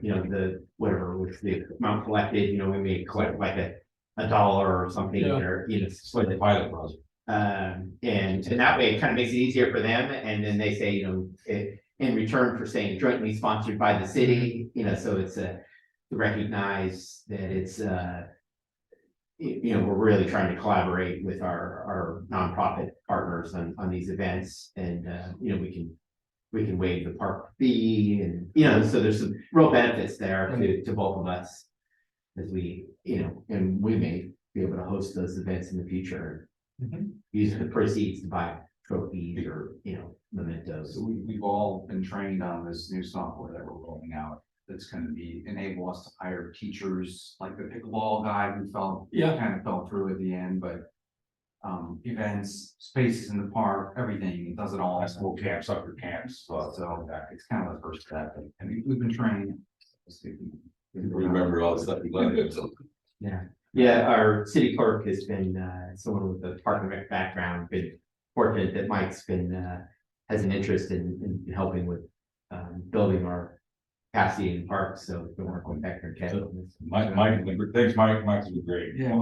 you know, whatever was the amount collected, you know, we may collect like a dollar or something, Yeah. or, you know. It's like a pilot project. And that way it kind of makes it easier for them, and then they say, you know, in return for saying jointly sponsored by the city, you know, so it's to recognize that it's you know, we're really trying to collaborate with our nonprofit partners on these events, and you know, we can waive the park fee, and, you know, so there's some real benefits there to both of us. As we, you know, and we may be able to host those events in the future. Use the proceeds to buy trophies or, you know, mementos. So we've all been trained on this new software that we're rolling out. That's gonna enable us to hire teachers, like the pickleball guy who kind of fell through at the end, but. Events, spaces in the park, everything, it does it all. High school camps, soccer camps, So it's kind of the first step, and we've been trained. remember all the stuff we learned. Yeah, our city clerk has been someone with a Park and Rec background, been fortunate that Mike's been has an interest in helping with building our capacity in parks, so we've been working with Hector and Kevin. Mike, thanks, Mike's been great. Yeah,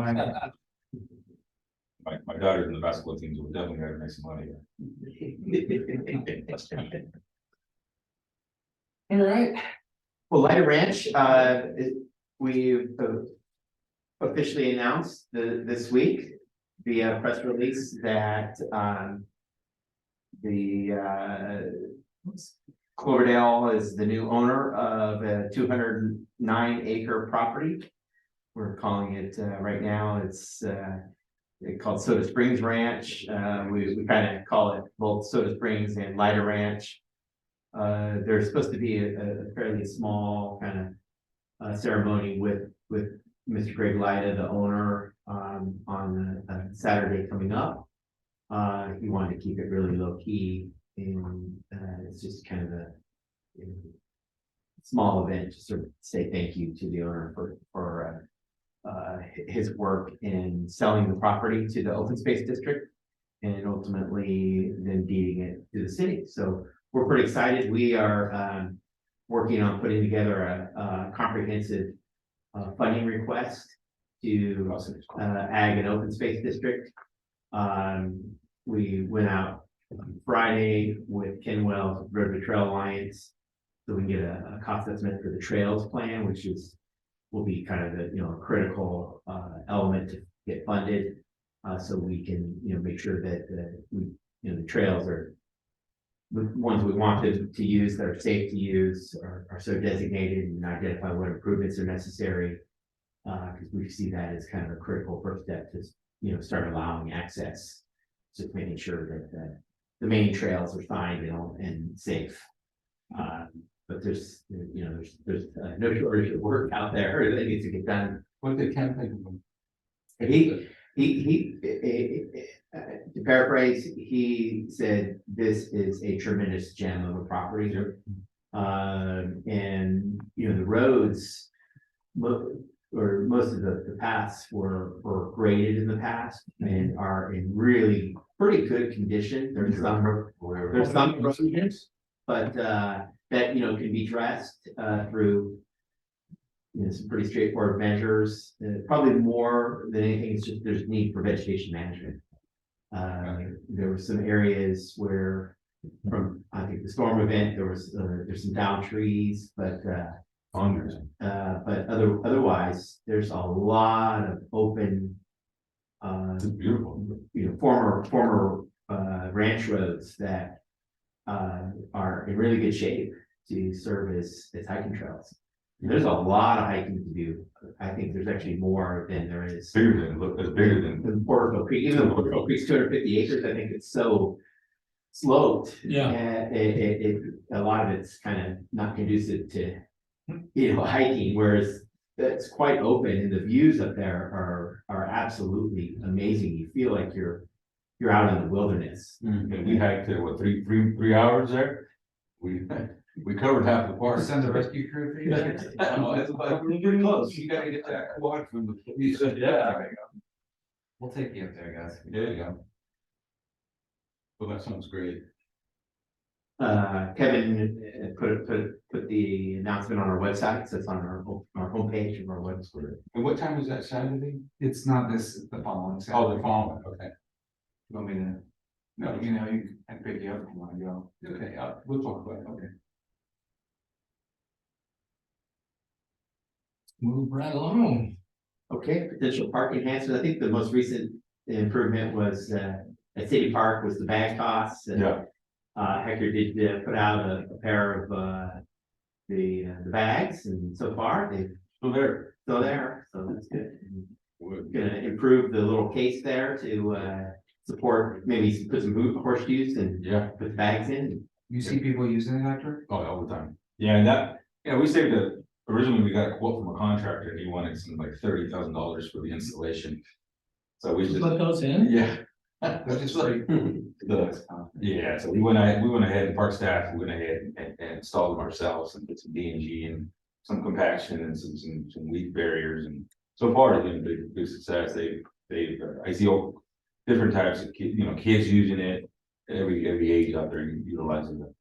Mike daughter's in the basketball team, so we're definitely gonna make some money. All right. Well, Lighter Ranch, we've officially announced this week via press release that, Cloverdale is the new owner of a 209-acre property. We're calling it, right now, it's called Soda Springs Ranch. We kind of call it both Soda Springs and Lighter Ranch. There's supposed to be a fairly small kind of ceremony with Mr. Greg Lyda, the owner, on Saturday coming up. He wanted to keep it really low key, and it's just kind of a small event to sort of say thank you to the owner for his work in selling the property to the open space district and ultimately then deeding it to the city. So we're pretty excited. We are working on putting together a comprehensive funding request to ag and open space district. We went out Friday with Kenwell Rotary Trail Alliance, so we can get a cost estimate for the trails plan, which will be kind of the a critical element to get funded, so we can make sure that the trails are the ones we want to use, that are safe to use, are so designated, and identify what improvements are necessary, because we see that as kind of a critical first step to start allowing access. Just making sure that the main trails are signed and safe. But there's no shortage of work out there that needs to get done. What did campaign? He to paraphrase, he said this is a tremendous gem of a property. And the roads, or most of the paths were graded in the past and are in really pretty good condition. There's some roads, but that can be addressed through some pretty straightforward measures. Probably more than anything, it's just there's need for vegetation management. There were some areas where, from I think the storm event, there's some down trees, but otherwise there's a lot of open, Beautiful. former ranch roads that are in really good shape to serve as hiking trails. There's a lot of hiking to do. I think there's actually more than there is. Bigger than Porterville Creek. Even though Porterville Creek's 250 acres, I think it's so sloped. Yeah. And a lot of it's kind of not conducive to hiking, whereas that's quite open, and the views up there are absolutely amazing. You feel like you're out in the wilderness. And we hiked what, three hours there. We covered half the park. Send the rescue crew for you. We're pretty close. You gotta get that quad from the police. Yeah. We'll take you up there, guys. There you go. Well, that sounds great. Kevin put the announcement on our website, so it's on our homepage of our website. And what time is that Saturday? It's not this, the following. Oh, Saturday. the following, okay. You want me to? No, You can pick you up if you want to go. okay, we'll talk about it, okay. Move right along. Okay, potential park enhancement. I think the most recent improvement was at City Park was the bag toss. Yeah. Hector did put out a pair of the bags, and so far they've still there, so that's good. We're gonna improve the little case there to support, maybe put some horseshoes and put the bags in. You see people using it, Hector? Oh, all the time. Yeah, and we saved originally we got a quote from a contractor and he wanted something like $30,000 for the installation. So we just, Put those in? yeah. They're just like. Yeah, so we went ahead, the park staff, we went ahead and installed them ourselves and did some D&G and some compaction and some weed barriers, and so far it's been a big success. I see all different types of kids using it, every age out there utilizing it.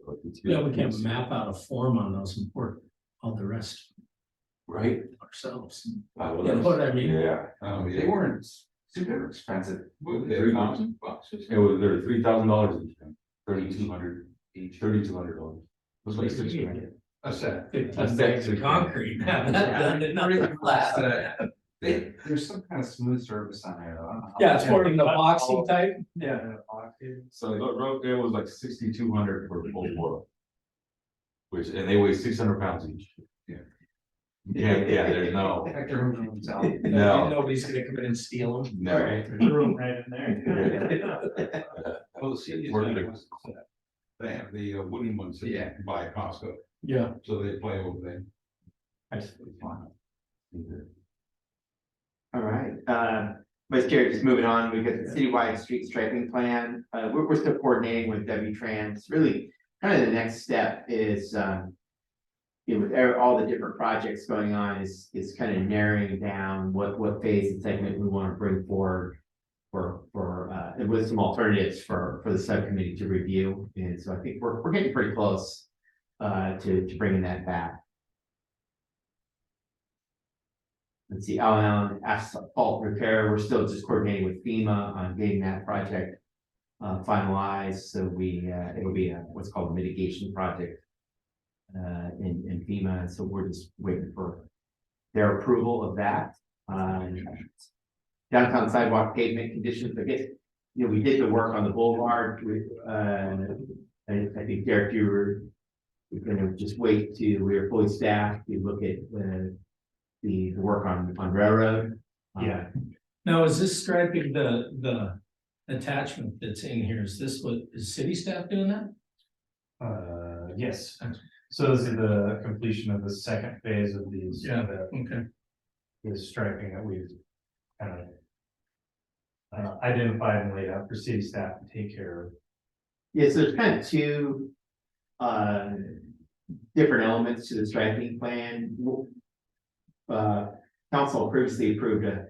So Yeah, we can map out a form on those and work all the rest right ourselves. well, You know what I mean? Yeah. They weren't super expensive. $3,000. It was, there were $3,000 each, $3,200 each, $3,200. It was like 6 grand. A set. 15 bags of concrete. Now, that done it, not the flat. There's some kind of smooth surface on there, though. I don't know how- Yeah, it's more of an epoxy type. Yeah, and epoxy. So it was like 6,200 for the full boil. Which, and they weigh 600 pounds each. Yeah. Yeah, there's no, Hector Room himself. No. Nobody's gonna come in and steal them. no. There's a room right in there. Well, the city's Worth got it. one set. They have the wooden ones that you can buy at Costco, Yeah. so they play over there. That's fine. All right, Vice Chair, just moving on, we got the citywide street striping plan, we're still coordinating with W-Trans, really, kind of the next step is, with all the different projects going on, is kind of narrowing down what phase and segment we want to bring forward and with some alternatives for the subcommittee to review, and so I think we're getting pretty close, to bringing that back. Let's see, Allen asphalt repair, we're still just coordinating with FEMA on getting that project finalized, so it'll be what's called a mitigation project in FEMA, and so we're just waiting for their approval of that. Downtown sidewalk pavement conditions, I guess, we did the work on the boulevard with, I think Derek, we're gonna just wait till we're fully staffed to look at the work on railroad. Yeah. Now, is this striping the attachment that's in here? Is this what, is city staff doing that? Yes, so this is the completion of the second phase of these. Okay. The striping that we've kind of identified and laid out for city staff to take care of. Yeah, so there's kind of two different elements to the striping plan. Council previously approved a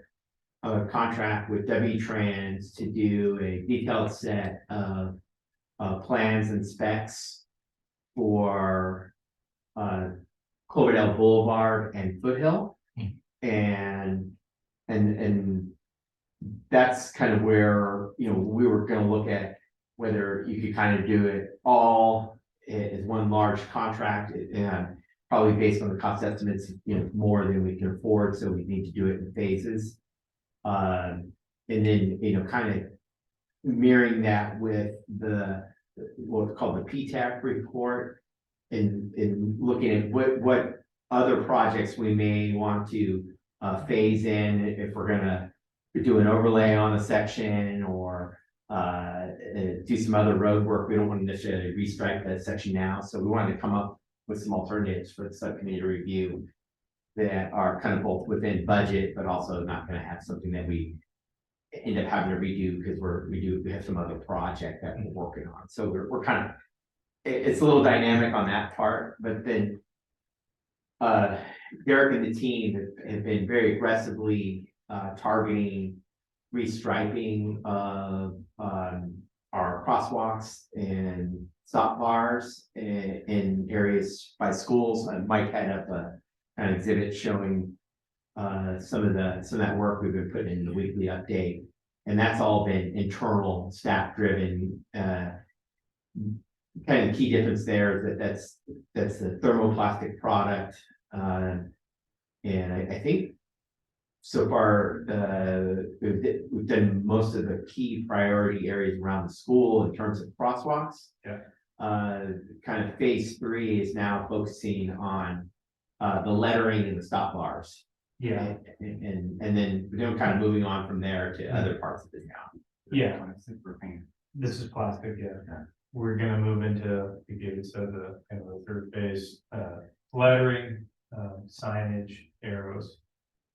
contract with W-Trans to do a detailed set of plans and specs for Cloverdale Boulevard and Foothill. And that's kind of where, we were gonna look at whether you could kind of do it all as one large contract, and probably based on the cost estimates, more than we can afford, so we need to do it in phases. And then, kind of mirroring that with what's called the PTAC report, and looking at what other projects we may want to phase in if we're gonna do an overlay on a section or do some other road work. We don't want to necessarily restrike that section now, so we wanted to come up with some alternatives for the subcommittee to review that are kind of both within budget, but also not going to have something that we end up having to redo because we have some other project that we're working on. So we're kind of, it's a little dynamic on that part, but then Derek and the team have been very aggressively targeting restriping of our crosswalks and stop bars in areas by schools. Mike had up an exhibit showing some of that work we've been putting in the weekly update, and that's all been internal staff driven. Kind of the key difference there is that's the thermoplastic product, and I think so far we've done most of the key priority areas around the school in terms of crosswalks. Yeah. Kind of phase 3 is now focusing on the lettering and the stop bars. Yeah. And then kind of moving on from there to other parts of the town. Yeah. This is plastic, yeah. We're gonna move into, like David said, the kind of the third phase, lettering, signage, arrows.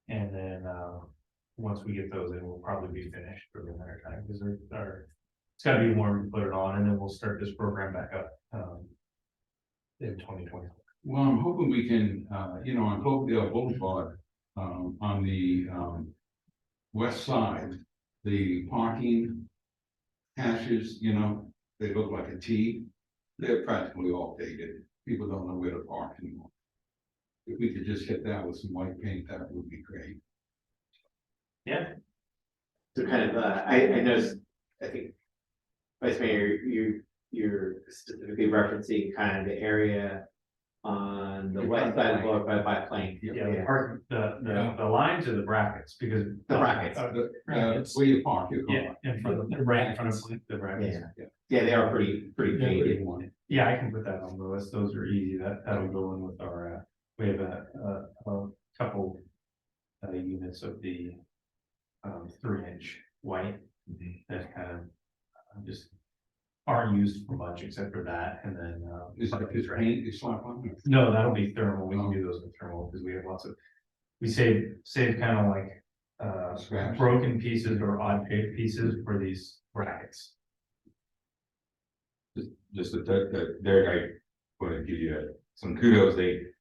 And then, once we get those in, we'll probably be finished for the winter time, because it's gotta be warm to put it on, and then we'll start this program back up, in 2020. Well, I'm hoping we can, on Cloverdale Boulevard, on the west side, the parking hashes, they look like a T. They're practically all faded. People don't know where to park anymore. If we could just hit that with some white paint, that would be great. Yeah. So kind of, I noticed, I think, Vice Mayor, you're specifically referencing kind of the area on the west side of the board by Plank. Yeah, the lines are the brackets, because. The brackets. Where you park, you go. Yeah, in front of, right in front of the brackets. Yeah, they are pretty faded. Yeah, I can put that on the list. Those are easy. That'll go in with our, we have a couple units of the 3-inch white that kind of just aren't used for much except for that. And then Is that just paint, you slap on it? no, that'll be thermal. We can do those with thermal because we have lots of, we save kind of like Scraps. broken pieces or odd shaped pieces for these brackets. Just that Derek, I want to give you some kudos.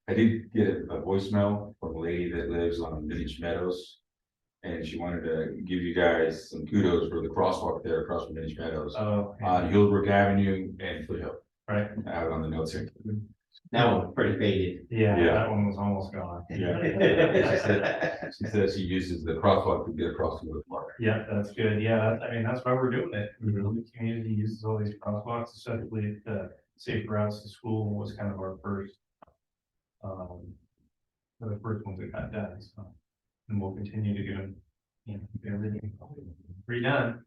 I did get a voicemail from a lady that lives on Village Meadows. And she wanted to give you guys some kudos for the crosswalk there across from Village Meadows Oh, on Hillsbrook Avenue and Foothill. right. I have it on the notes here. That one's pretty faded. Yeah, Yeah. that one was almost gone. She says she uses the crosswalk to get across the wood park. Yeah, that's good. Yeah, I mean, that's why we're doing it. The community uses all these crosswalks, especially the safe routes to school was kind of our first. The first ones that got done, so. And we'll continue to get them, you know, everything redone.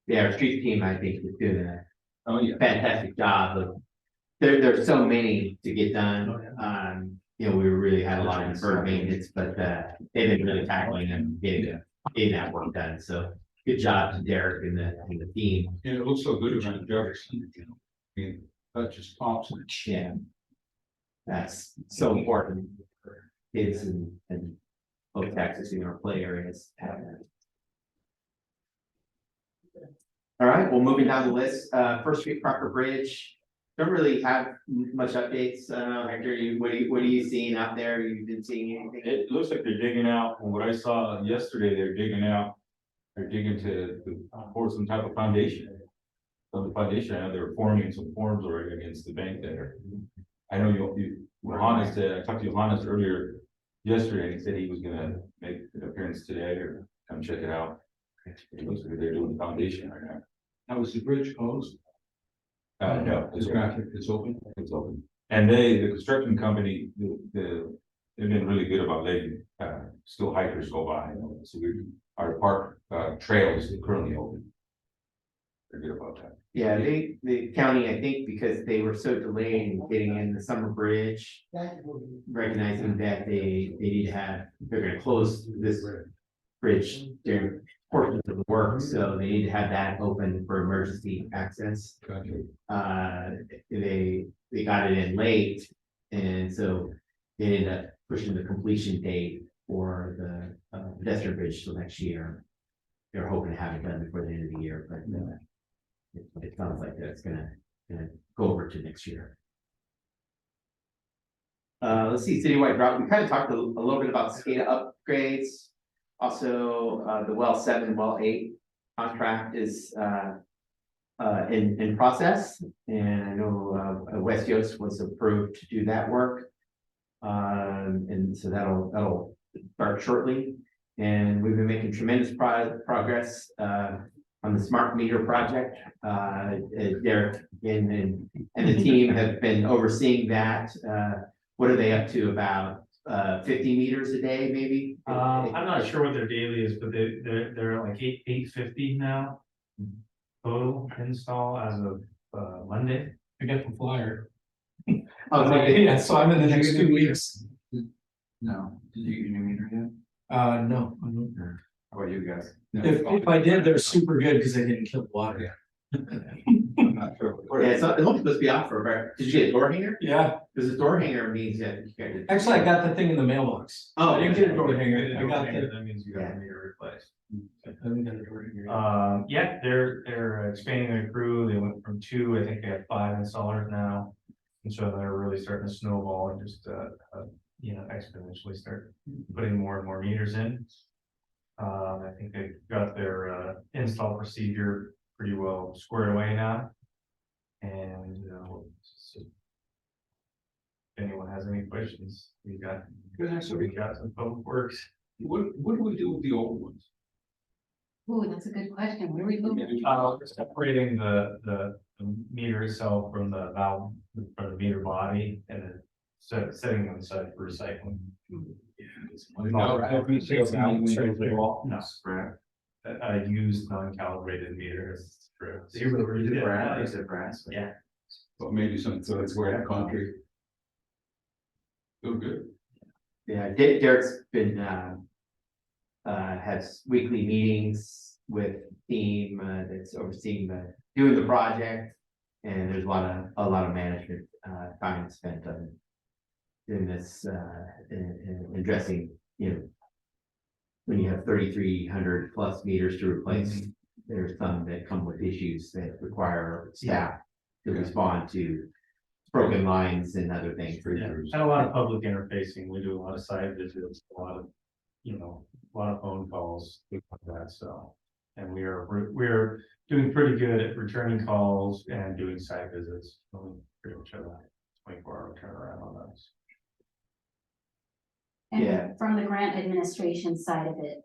Yeah, our street team, I think, is doing a Oh, yeah. fantastic job of, there's so many to get Oh, done. You know, we really had a lot of deferred maintenance, but they've been really tackling and getting that work done. So good job to Derek and the team. And it looks so good around Jefferson. I mean, that just pops. Yeah. That's so important for kids and folks accessing our play areas. All right, well, moving down the list, First Street Crocker Bridge. Don't really have much updates. Hector, what are you seeing out there? You've been seeing anything? It looks like they're digging out, from what I saw yesterday, they're digging to pour some type of foundation. So the foundation, I know they were forming some forms already against the bank there. I know Johannes said, I talked to Johannes earlier yesterday, and he said he was gonna make an appearance today or come check it out. It looks like they're doing the foundation right now. Now, was the bridge closed? No, It's traffic, it's open. it's open. And the construction company, they've been really good about letting, still hikers go by. So our park, trail is currently open. They're good about that. Yeah, the county, I think, because they were so delayed in getting in the summer bridge, recognizing that they need to have, they're gonna close this bridge during portions of the work, so they need to have that open for emergency access. They got it in late, and so they ended up pushing the completion date for the pedestrian bridge till next year. They're hoping to have it done before the end of the year, but it sounds like that's gonna go over to next year. Let's see, citywide drought. We kind of talked a little bit about SCADA upgrades. Also, the well 7, well 8 contract is in process, and I know West Yost was approved to do that work. And so that'll start shortly. And we've been making tremendous progress on the smart meter project. Derek and the team have been overseeing that. What are they up to? About 50 meters a day, maybe? I'm not sure what their daily is, but they're like 850 now. Total install as of Monday. I got the flyer. Oh, okay. Yeah, so I'm in the next 2 weeks. No, did you get your new meter yet? No. How about you guys? If I did, they're super good because they didn't kill the water. I'm not sure. Yeah, it's only supposed to be off for about, did you get a door hanger? Yeah, Because a door hanger means that you got it. actually, I got the thing in the mailbox. Oh, I didn't get a door hanger. I Door got hanger, the. that means you got a meter replaced. I haven't got a door hanger. Yeah, they're expanding their crew. They went from 2, I think they have 5 installers now. And so they're really starting to snowball and just, exponentially start putting more and more meters in. I think they've got their install procedure pretty well squared away now. And, if anyone has any questions, we got some public works. What do we do with the old ones? Ooh, that's a good question. Where are we moving? We're separating the meter itself from the valve, from the meter body, and then setting them aside for recycling. I use non-calibrated meters. Yeah. But maybe some sort of square country. Oh, good. Yeah, Derek's been, has weekly meetings with the team, that's overseeing doing the project. And there's a lot of management, time spent on doing this, in addressing, when you have 3,300 plus meters to replace, there's some that come with issues that require staff to respond to broken lines and other things. Yeah, and a lot of public interfacing. We do a lot of site visits, a lot of, a lot of phone calls, things like that, so. And we're doing pretty good at returning calls and doing site visits. We pretty much have a 24-hour turnaround on those. Yeah. And from the grant administration side of it,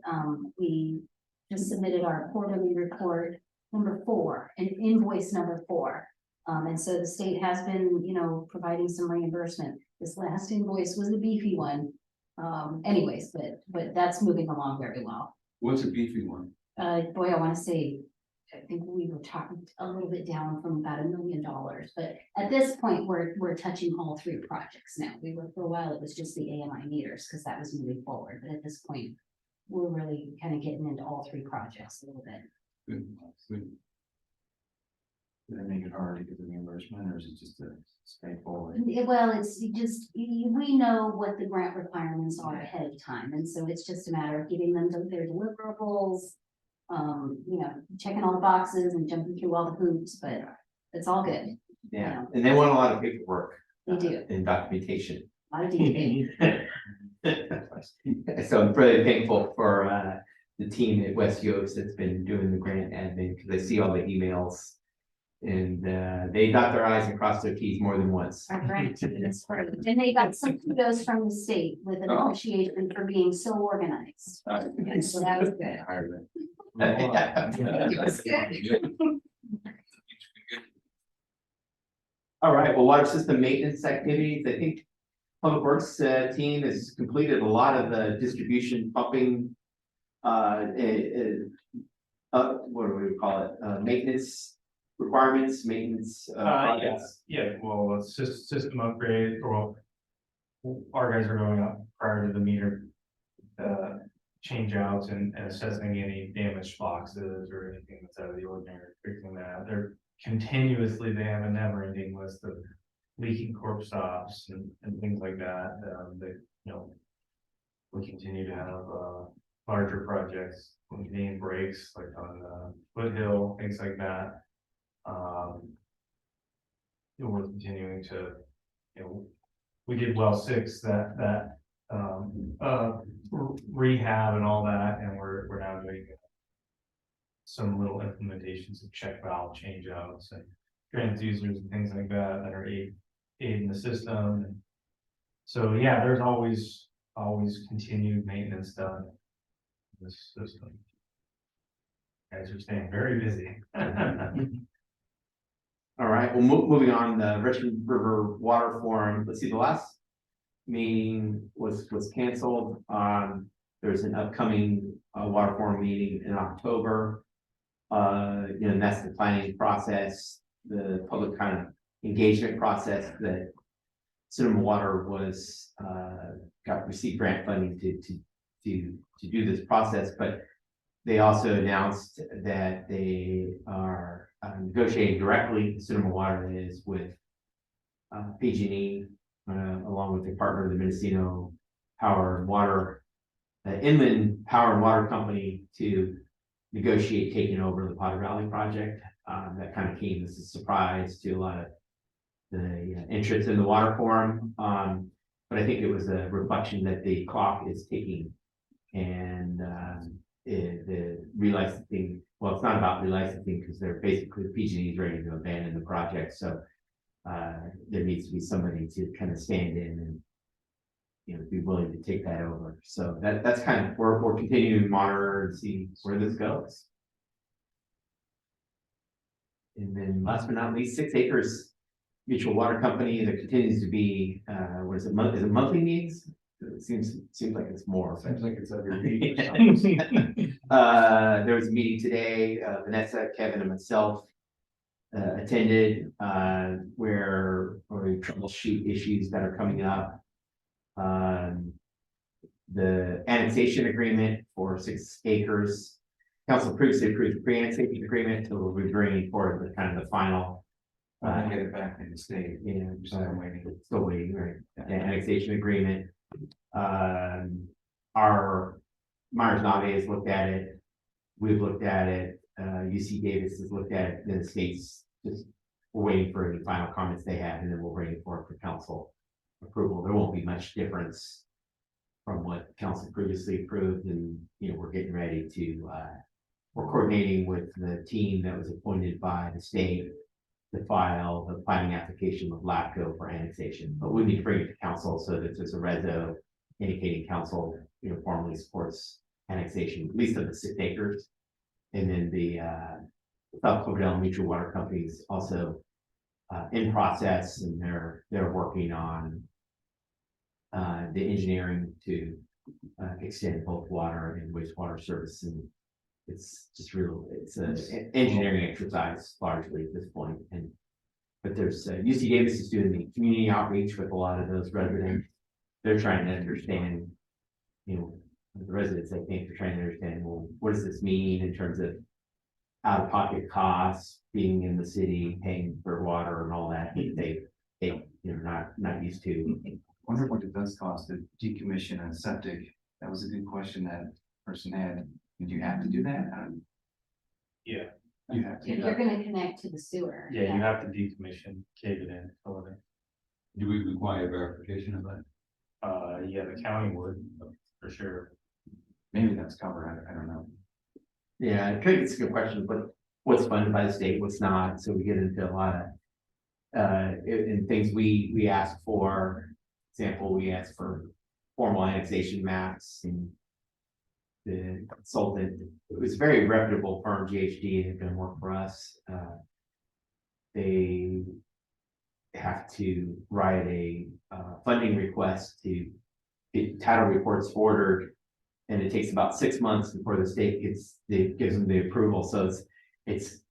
we just submitted our quarterly report number 4 and invoice number 4. And so the state has been, providing some reimbursement. This last invoice was the beefy one. Anyways, but that's moving along very well. What's a beefy one? Boy, I want to say, I think we were talking a little bit down from about $1 million, but at this point, we're touching all 3 projects now. For a while, it was just the AMI meters because that was moving forward, but at this point, we're really kind of getting into all 3 projects a little bit. Good, good. Did it make it hard to get the reimbursement, or is it just a straightforward? Well, it's just, we know what the grant requirements are ahead of time, and so it's just a matter of getting them to their deliverables. Checking all the boxes and jumping through all the hoops, but it's all good. Yeah, and they want a lot of paperwork. They do. And documentation. A lot of detail. So I'm really thankful for the team at West Yokes that's been doing the grant admin, because I see all the emails. And they dot their i's and cross their t's more than once. All right, that's right. And they got some kudos from the state with an appreciation for being so organized. And so that was good. All right, well, water system maintenance activities, I think Public Works team has completed a lot of the distribution pumping. What do we call it? Maintenance requirements, maintenance projects. Yeah, well, it's just system upgrade, or our guys are going up prior to the meter change outs and assessing any damaged boxes or anything that's out of the ordinary, fixing that. They have a never-ending list of leaking corp stops and things like that. We continue to have larger projects, main breaks like on Foothill, things like that. We're continuing to, we did well 6 that rehab and all that, and we're now doing some little implementations of check valve change outs and transducers and things like that are aiding the system. And so yeah, there's always continued maintenance done in this system. You guys are staying very busy. All right, well, moving on, the Richmond River Water Forum. Let's see, the last meeting was canceled. There's an upcoming water forum meeting in October. And that's the planning process, the public kind of engagement process that Cinema Water was received grant funding to do this process, but they also announced that they are negotiating directly, Cinema Water is, with PG&E, along with their partner, the Mendocino Power and Water, Inland Power and Water Company, to negotiate taking over the Potter Valley project. That kind of came as a surprise to a lot of the interest in the water forum. But I think it was a reflection that the clock is ticking, and the relicensing, well, it's not about relicensing because they're basically, PG&E is ready to abandon the project. So there needs to be somebody to kind of stand in be willing to take that over. So that's kind of, we're continuing to monitor and see where this goes. And then last but not least, 6 Acres Mutual Water Company, there continues to be, what is it, monthly meetings? It seems like it's more. Seems like it's every week or something. There was a meeting today, Vanessa, Kevin, and myself attended, where we troubleshoot issues that are coming up. The annexation agreement for 6 acres. Council previously approved the pre-annexation agreement, so we'll be bringing forward the kind of the final. Get it back in the state. Yeah, Still waiting. Still waiting, right? The annexation agreement. Our Myers Nave has looked at it. We've looked at it. UC Davis has looked at it. Then the state's just we're waiting for any final comments they have, and then we'll bring it forward for council approval. There won't be much difference from what council previously approved, and we're getting ready to. We're coordinating with the team that was appointed by the state to file the planning application with LAFCO for annexation, but we need to bring it to council so that there's a reso indicating council formally supports annexation, at least of the 6 acres. And then the Cloverdale Mutual Water Company is also in process, and they're working on the engineering to extend both water and wastewater service, and it's just it's an engineering exercise largely at this point. But there's UC Davis is doing the community outreach with a lot of those residents. They're trying to understand, the residents, I think, are trying to understand, well, what does this mean in terms of out-of-pocket costs, being in the city, paying for water and all that. They not used to. Wonder what it does cost to decommission a septic. That was a good question that person had. Did you have to do that? Yeah. You have to. If you're gonna connect to the sewer. Yeah, you have to decommission, cave it in, fill it in. Do we require verification of that? Yeah, the county would, for sure. Maybe that's covered. I don't know. Yeah, I think it's a good question, but what's funded by the state, what's not, so we get into a lot of in things we ask for. Example, we ask for formal annexation maps, and the consultant, it was a very reputable firm, GHD, they're gonna work for us. They have to write a funding request to get title reports ordered, and it takes about 6 months before the state gives them the approval. So it's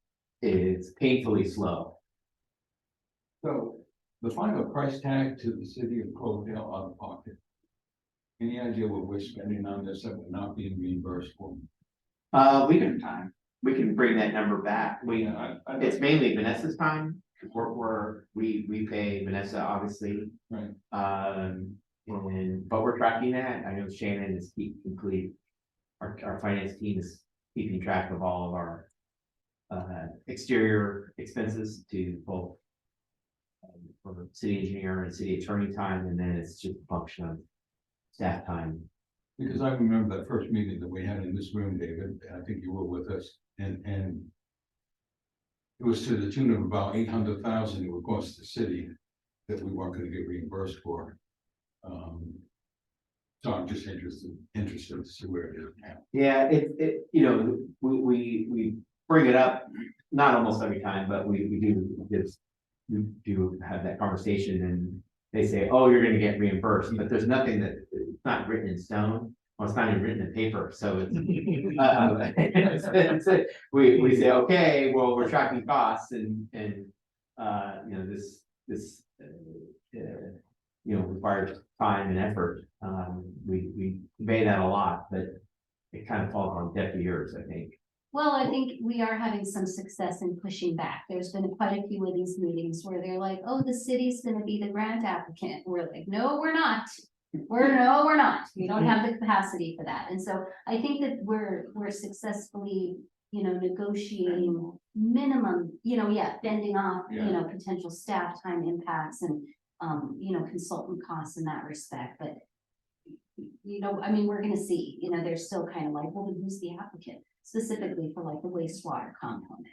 painfully slow. So the final price tag to the city of Cloverdale out of pocket. Any idea what we're spending on this that we're not being reimbursed for? We can bring that number back. It's mainly Vanessa's time. We pay Vanessa, obviously. Right. But we're tracking that. I know Shannon is our finance team is keeping track of all of our exterior expenses to both for city engineer and city attorney time, and then it's just a function of staff time. Because I remember that first meeting that we had in this room, David, I think you were with us, and it was to the tune of about 800,000 it would cost the city that we weren't gonna get reimbursed for. So I'm just interested to see where it is now. Yeah, we bring it up, not almost every time, but we do have that conversation, and they say, oh, you're gonna get reimbursed, but there's nothing it's not written in stone. Well, it's not even written in paper, so we say, okay, well, we're tracking costs, and this requires time and effort. We convey that a lot, but it kind of falls on deaf ears, I think. Well, I think we are having some success in pushing back. There's been quite a few of these meetings where they're like, oh, the city's gonna be the grant applicant. We're like, no, we're not. We're not. We don't have the capacity for that. And so I think that we're successfully, negotiating minimum, fending off, potential staff time impacts and, consultant costs in that respect. But, we're gonna see, they're still kind of like, well, then who's the applicant? Specifically for like the wastewater component.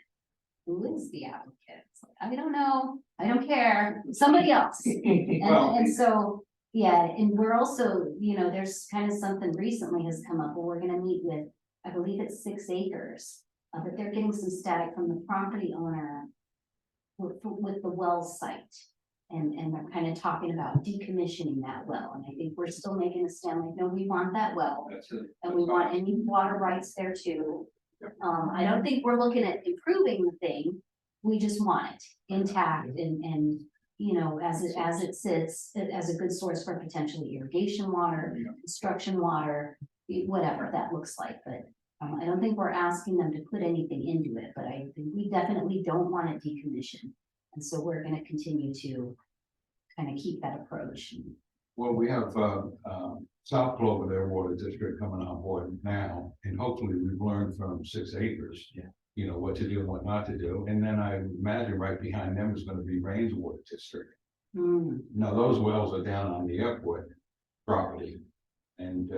Who is the applicant? It's like, I don't know. I don't care. Somebody else. And so Yeah, and we're also, there's kind of something recently has come up where we're gonna meet with, I believe it's 6 acres. But they're getting some static from the property owner with the well site. And they're kind of talking about decommissioning that well, and I think we're still making a stand like, no, we want that well. That's it. And we want any water rights there too. I don't think we're looking at improving the thing, we just want it intact and, as it sits, as a good source for potentially irrigation water, construction water, whatever that looks like, but. I don't think we're asking them to put anything into it, but I think we definitely don't want it decommissioned. And so we're gonna continue to kind of keep that approach. Well, we have, South Cloverdale Water District coming on board now, and hopefully we've learned from 6 acres. Yeah. What to do and what not to do, and then I imagine right behind them is gonna be Rains Water District. Now, those wells are down on the Upwood property, and,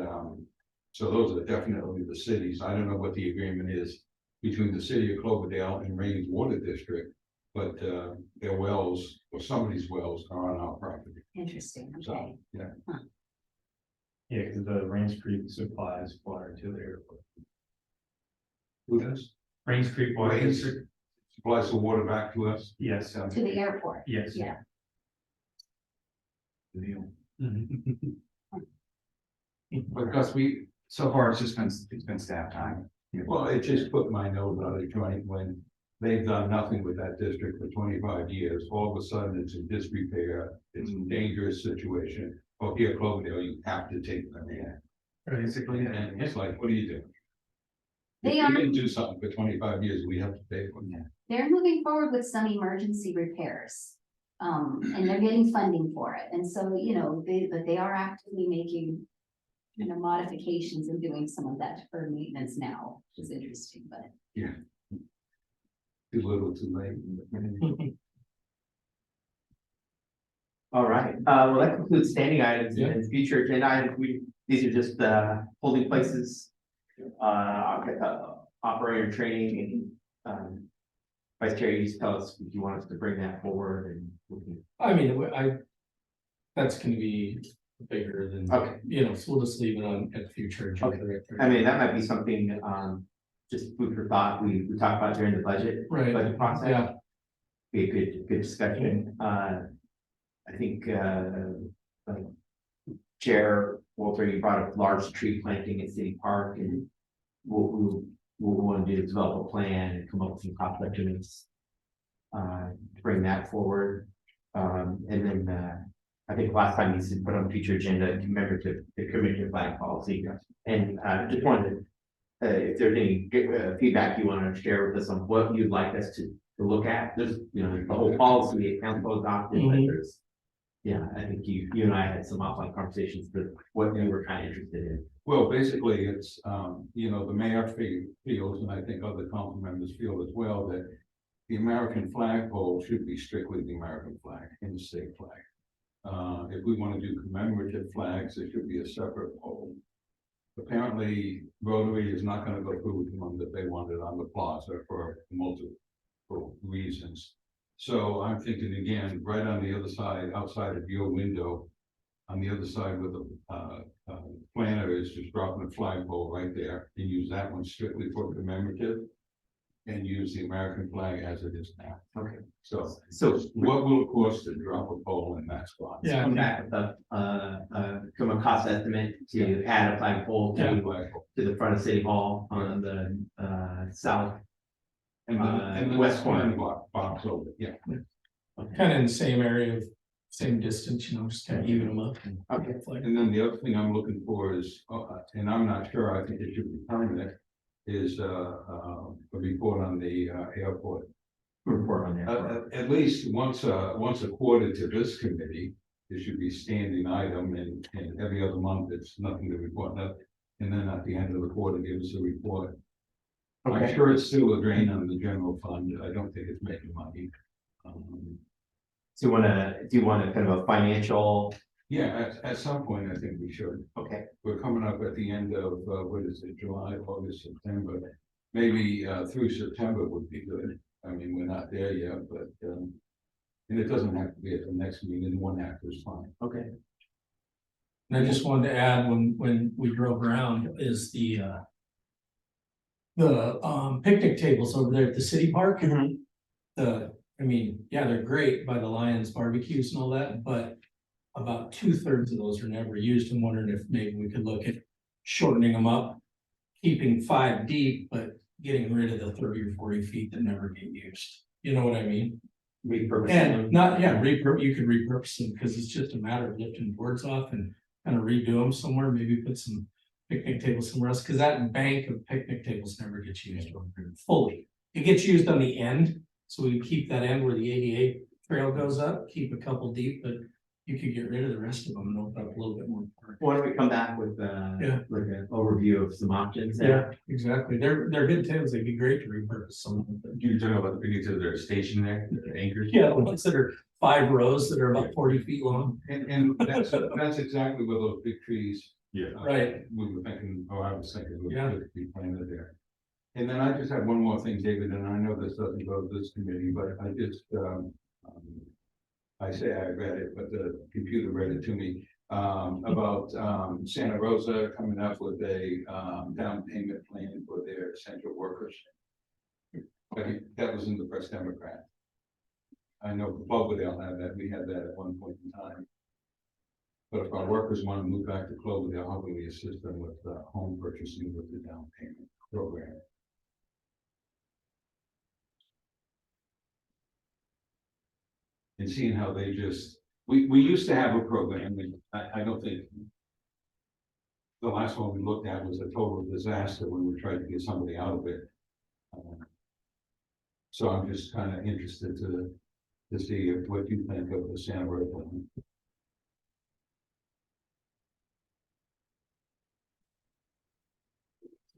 so those are definitely the cities. I don't know what the agreement is between the city of Cloverdale and Rains Water District, but, their wells, or somebody's wells are on our property. Interesting, So, okay. yeah. Yeah, because the Rains Creek supplies water to the airport. Who does? Rains Creek Water Rains District, supplies the water back to us. yes, To the airport, yes. yeah. Because so far, it's been staff time. Well, it just put my nose out of joint when they've done nothing with that district for 25 years. All of a sudden, it's in disrepair, it's a dangerous situation. Oh, here, Cloverdale, you have to take them in. Basically, And it's like, what are you doing? They If are- we didn't do something for 25 years, we have to pay for it. They're moving forward with some emergency repairs. And they're getting funding for it, and so, but they are actively making. Modifications and doing some of that deferred maintenance now, which is interesting, but. Too little, too late. All right, well, that concludes standing items Yeah. and future agenda items. These are just holding places. Operator training and Vice Chair, you just tell us if you want us to bring that forward and. we can- I mean, that's gonna be bigger than, Okay. so we'll just leave it on at future agenda right there. I mean, that might be something, just food for thought, we talked about during the budget Right, process. yeah, Be a good discussion, I think, Chair Walter, you brought up large tree planting at City Park, and we'll want to do is develop a plan and come up with some cost estimates. To bring that forward, and then, I think last time you said put on future agenda, remember to commit your flag policy. And just wanted to, if there's any feedback you want to share with us on what you'd like us to look at, there's, the whole policy the council adopted, but there's. Yeah, I think you and I had some offline conversations, but what you were kind of interested in. Well, basically, it's, the mayor feels, and I think other council members feel as well, that the American flagpole should be strictly the American flag and the state flag. If we want to do commemorative flags, there should be a separate pole. Apparently, Rotary is not going to go through with the one that they wanted on the plaza for multiple reasons. So I'm thinking again, right on the other side, outside of your window, on the other side where the planner is, just dropping a flagpole right there and use that one strictly for commemorative. And use the American flag as it is now. Okay. So So what will it cost to drop a pole in that spot? Yeah. come back with from a cost estimate to add a flagpole Yeah. to the front of City Hall on the south. And the West corner. box over, yeah. kind of in the same area of, same distance, just kind of even them up. Okay. And then the other thing I'm looking for is, and I'm not sure, I think it should be permanent, is a report on the airport. Report on that. At least once a quarter to this committee, it should be standing item, and every other month, it's nothing to report. And then at the end of the quarter, give us a report. I'm Okay. sure it's still a drain on the general fund. I don't think it's making money. So do you want a kind of a financial? Yeah, at some point, I think we should. Okay. We're coming up at the end of, what is it, July, August, September. Maybe through September would be good. I mean, we're not there yet, but, and it doesn't have to be at the next meeting, one act is fine. Okay. And I just wanted to add, when we drove around, is the picnic tables over there at the city park. I mean, yeah, they're great by the Lions barbecues and all that, but about 2/3 of those are never used. I'm wondering if maybe we could look at shortening them up, keeping 5 deep, but getting rid of the 30 or 40 feet that never get used. You know what I mean? Repurposing And them. not, yeah, you could repurpose them, because it's just a matter of lifting boards off and kind of redo them somewhere, maybe put some picnic tables somewhere else, because that bank of picnic tables never gets used fully. It gets used on the end, so we keep that end where the ADA trail goes up, keep a couple deep, but you could get rid of the rest of them and open up a little bit more park. Why don't we come back with, Yeah. like an overview of some options Yeah, there? exactly. They're good tables. They'd be great to repurpose some of them. but- You're talking about the picnic tables that are stationed there, that are anchored? Yeah, the ones that are 5 rows that are about 40 feet long. And that's exactly where those big trees. Yeah. Right. We were thinking, or I was thinking, would Yeah. be planted there. And then I just have one more thing, David, and I know this doesn't go to this committee, but I just, I say I read it, but the computer read it to me, about, Santa Rosa coming up with a, down payment plan for their essential workers. That was in the Press Democrat. I know Cloverdale had that, we had that at one point in time. But if our workers want to move back to Cloverdale, how can we assist them with, home purchasing with the down payment program? And seeing how they just, we used to have a program, and I don't think. The last one we looked at was a total disaster when we tried to get somebody out of it. So I'm just kind of interested to see what you think of the Santa Rosa one.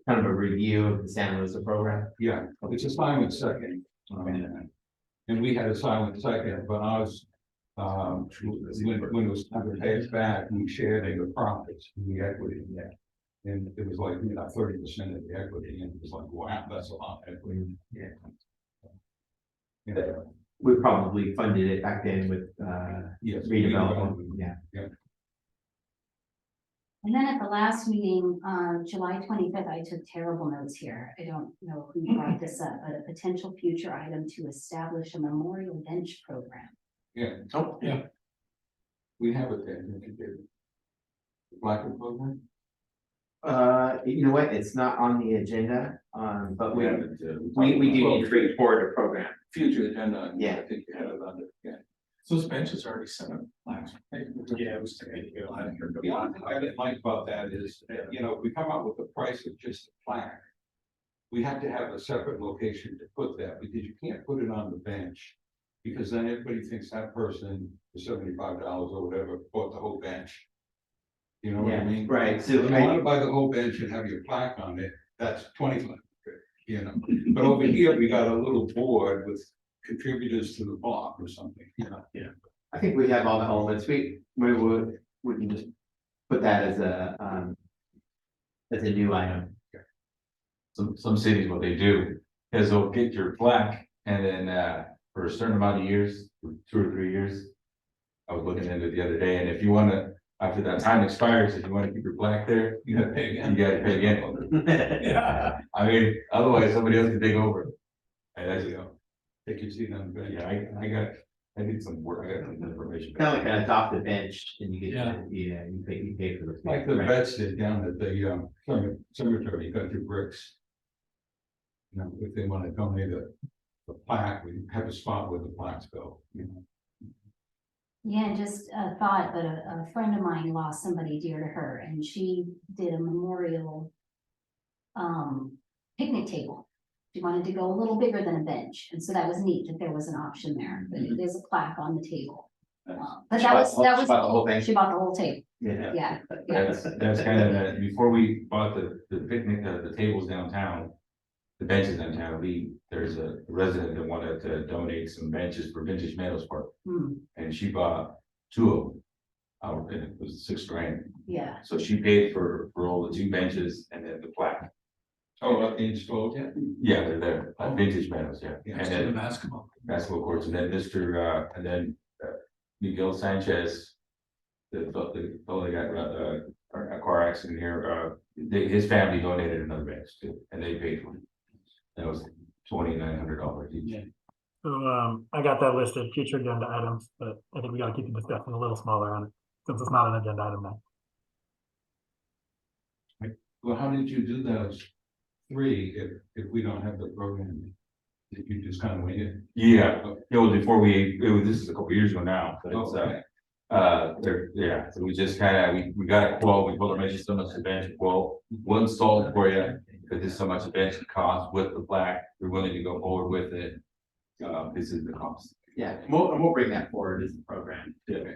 Kind of a review of the Santa Rosa program. Yeah, it's a silent second. And we had a silent second, but I was, when it was time to pay us back, we shared in the profits, in the equity. Yeah. And it was like, 30% of the equity, and it was like, wow, that's a lot of equity. Yeah. Yeah. We probably funded it back then with, Yes. redevelopment, yeah. And then at the last meeting, July 25th, I took terrible notes here. I don't know who brought this up, but a potential future item to establish a memorial bench program. Yeah. Oh, yeah. We have it there. We could do the Blackened program. You know what, it's not on the agenda, but we Yeah, do need to bring forward a program. Future agenda. Yeah. I think you had it under, yeah. Those benches are already set up. Yeah, it was. The only thing I didn't like about that is, if we come up with the price of just a plaque. We have to have a separate location to put that, because you can't put it on the bench. Because then everybody thinks that person for $75 or whatever bought the whole bench. You know what I Yeah, mean? right, So if so you want to buy the whole bench and have your plaque on it, that's $25. But over here, we got a little board with contributors to the block or something, I think we have all the elements, we can just put that as a new item. Some cities, what they do is they'll get your plaque and then, for a certain amount of years, for 2 or 3 years. I was looking into it the other day, and if you wanna, after that time expires, if you wanna keep your plaque there, You gotta pay you again. gotta pay again. Yeah. I mean, otherwise somebody else can take over. And that's, Take your seat on the bench. yeah, I did some work, I got some information. Kind of like an adopt a bench, and you get, Yeah. you pay for the. Like the vets did down at the cemetery, you got your bricks. If they want to donate the plaque, we have a spot where the plaques go. Yeah, just a thought, but a friend of mine lost somebody dear to her, and she did a memorial picnic table. She wanted to go a little bigger than a bench, and so that was neat that there was an option there, but there's a plaque on the table. But that was, She bought the whole thing? she bought the whole table, Yeah. yeah. That's kind of, before we bought the picnic, the tables downtown. The benches downtown, there's a resident that wanted to donate some benches for Vintage Meadows Park, Hmm, and she bought 2 of them. And it was $6,000, yeah, so she paid for all the 2 benches and then the plaque. Oh, up the installed yet? Yeah, they're there, Vintage Meadows, yeah. Yeah, And To the then basketball. basketball courts, and then Miguel Sanchez they got, a car accident here, his family donated another bench too, and they paid for it. That was $2,900 each. Yeah. So, I got that listed, future agenda items, but I think we gotta keep the discussion a little smaller on it, since it's not an agenda item now. Well, how did you do those three if we don't have the program? Did you just kind of wing it? Yeah, it was before this is a couple years ago now, but it's, Okay. yeah, so we just kind of, we got a quote, we told them, it's so much a bench quote, we'll install it for you, because there's so much a bench cost with the plaque, we're willing to go forward with it. This is the cost. Yeah, and we'll bring that forward as a program. Yeah.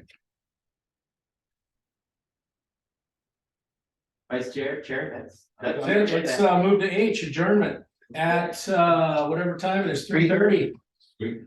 Vice Chair, that's. That's it. Let's move to H, adjournment at whatever time it is, 3:30. Sweet.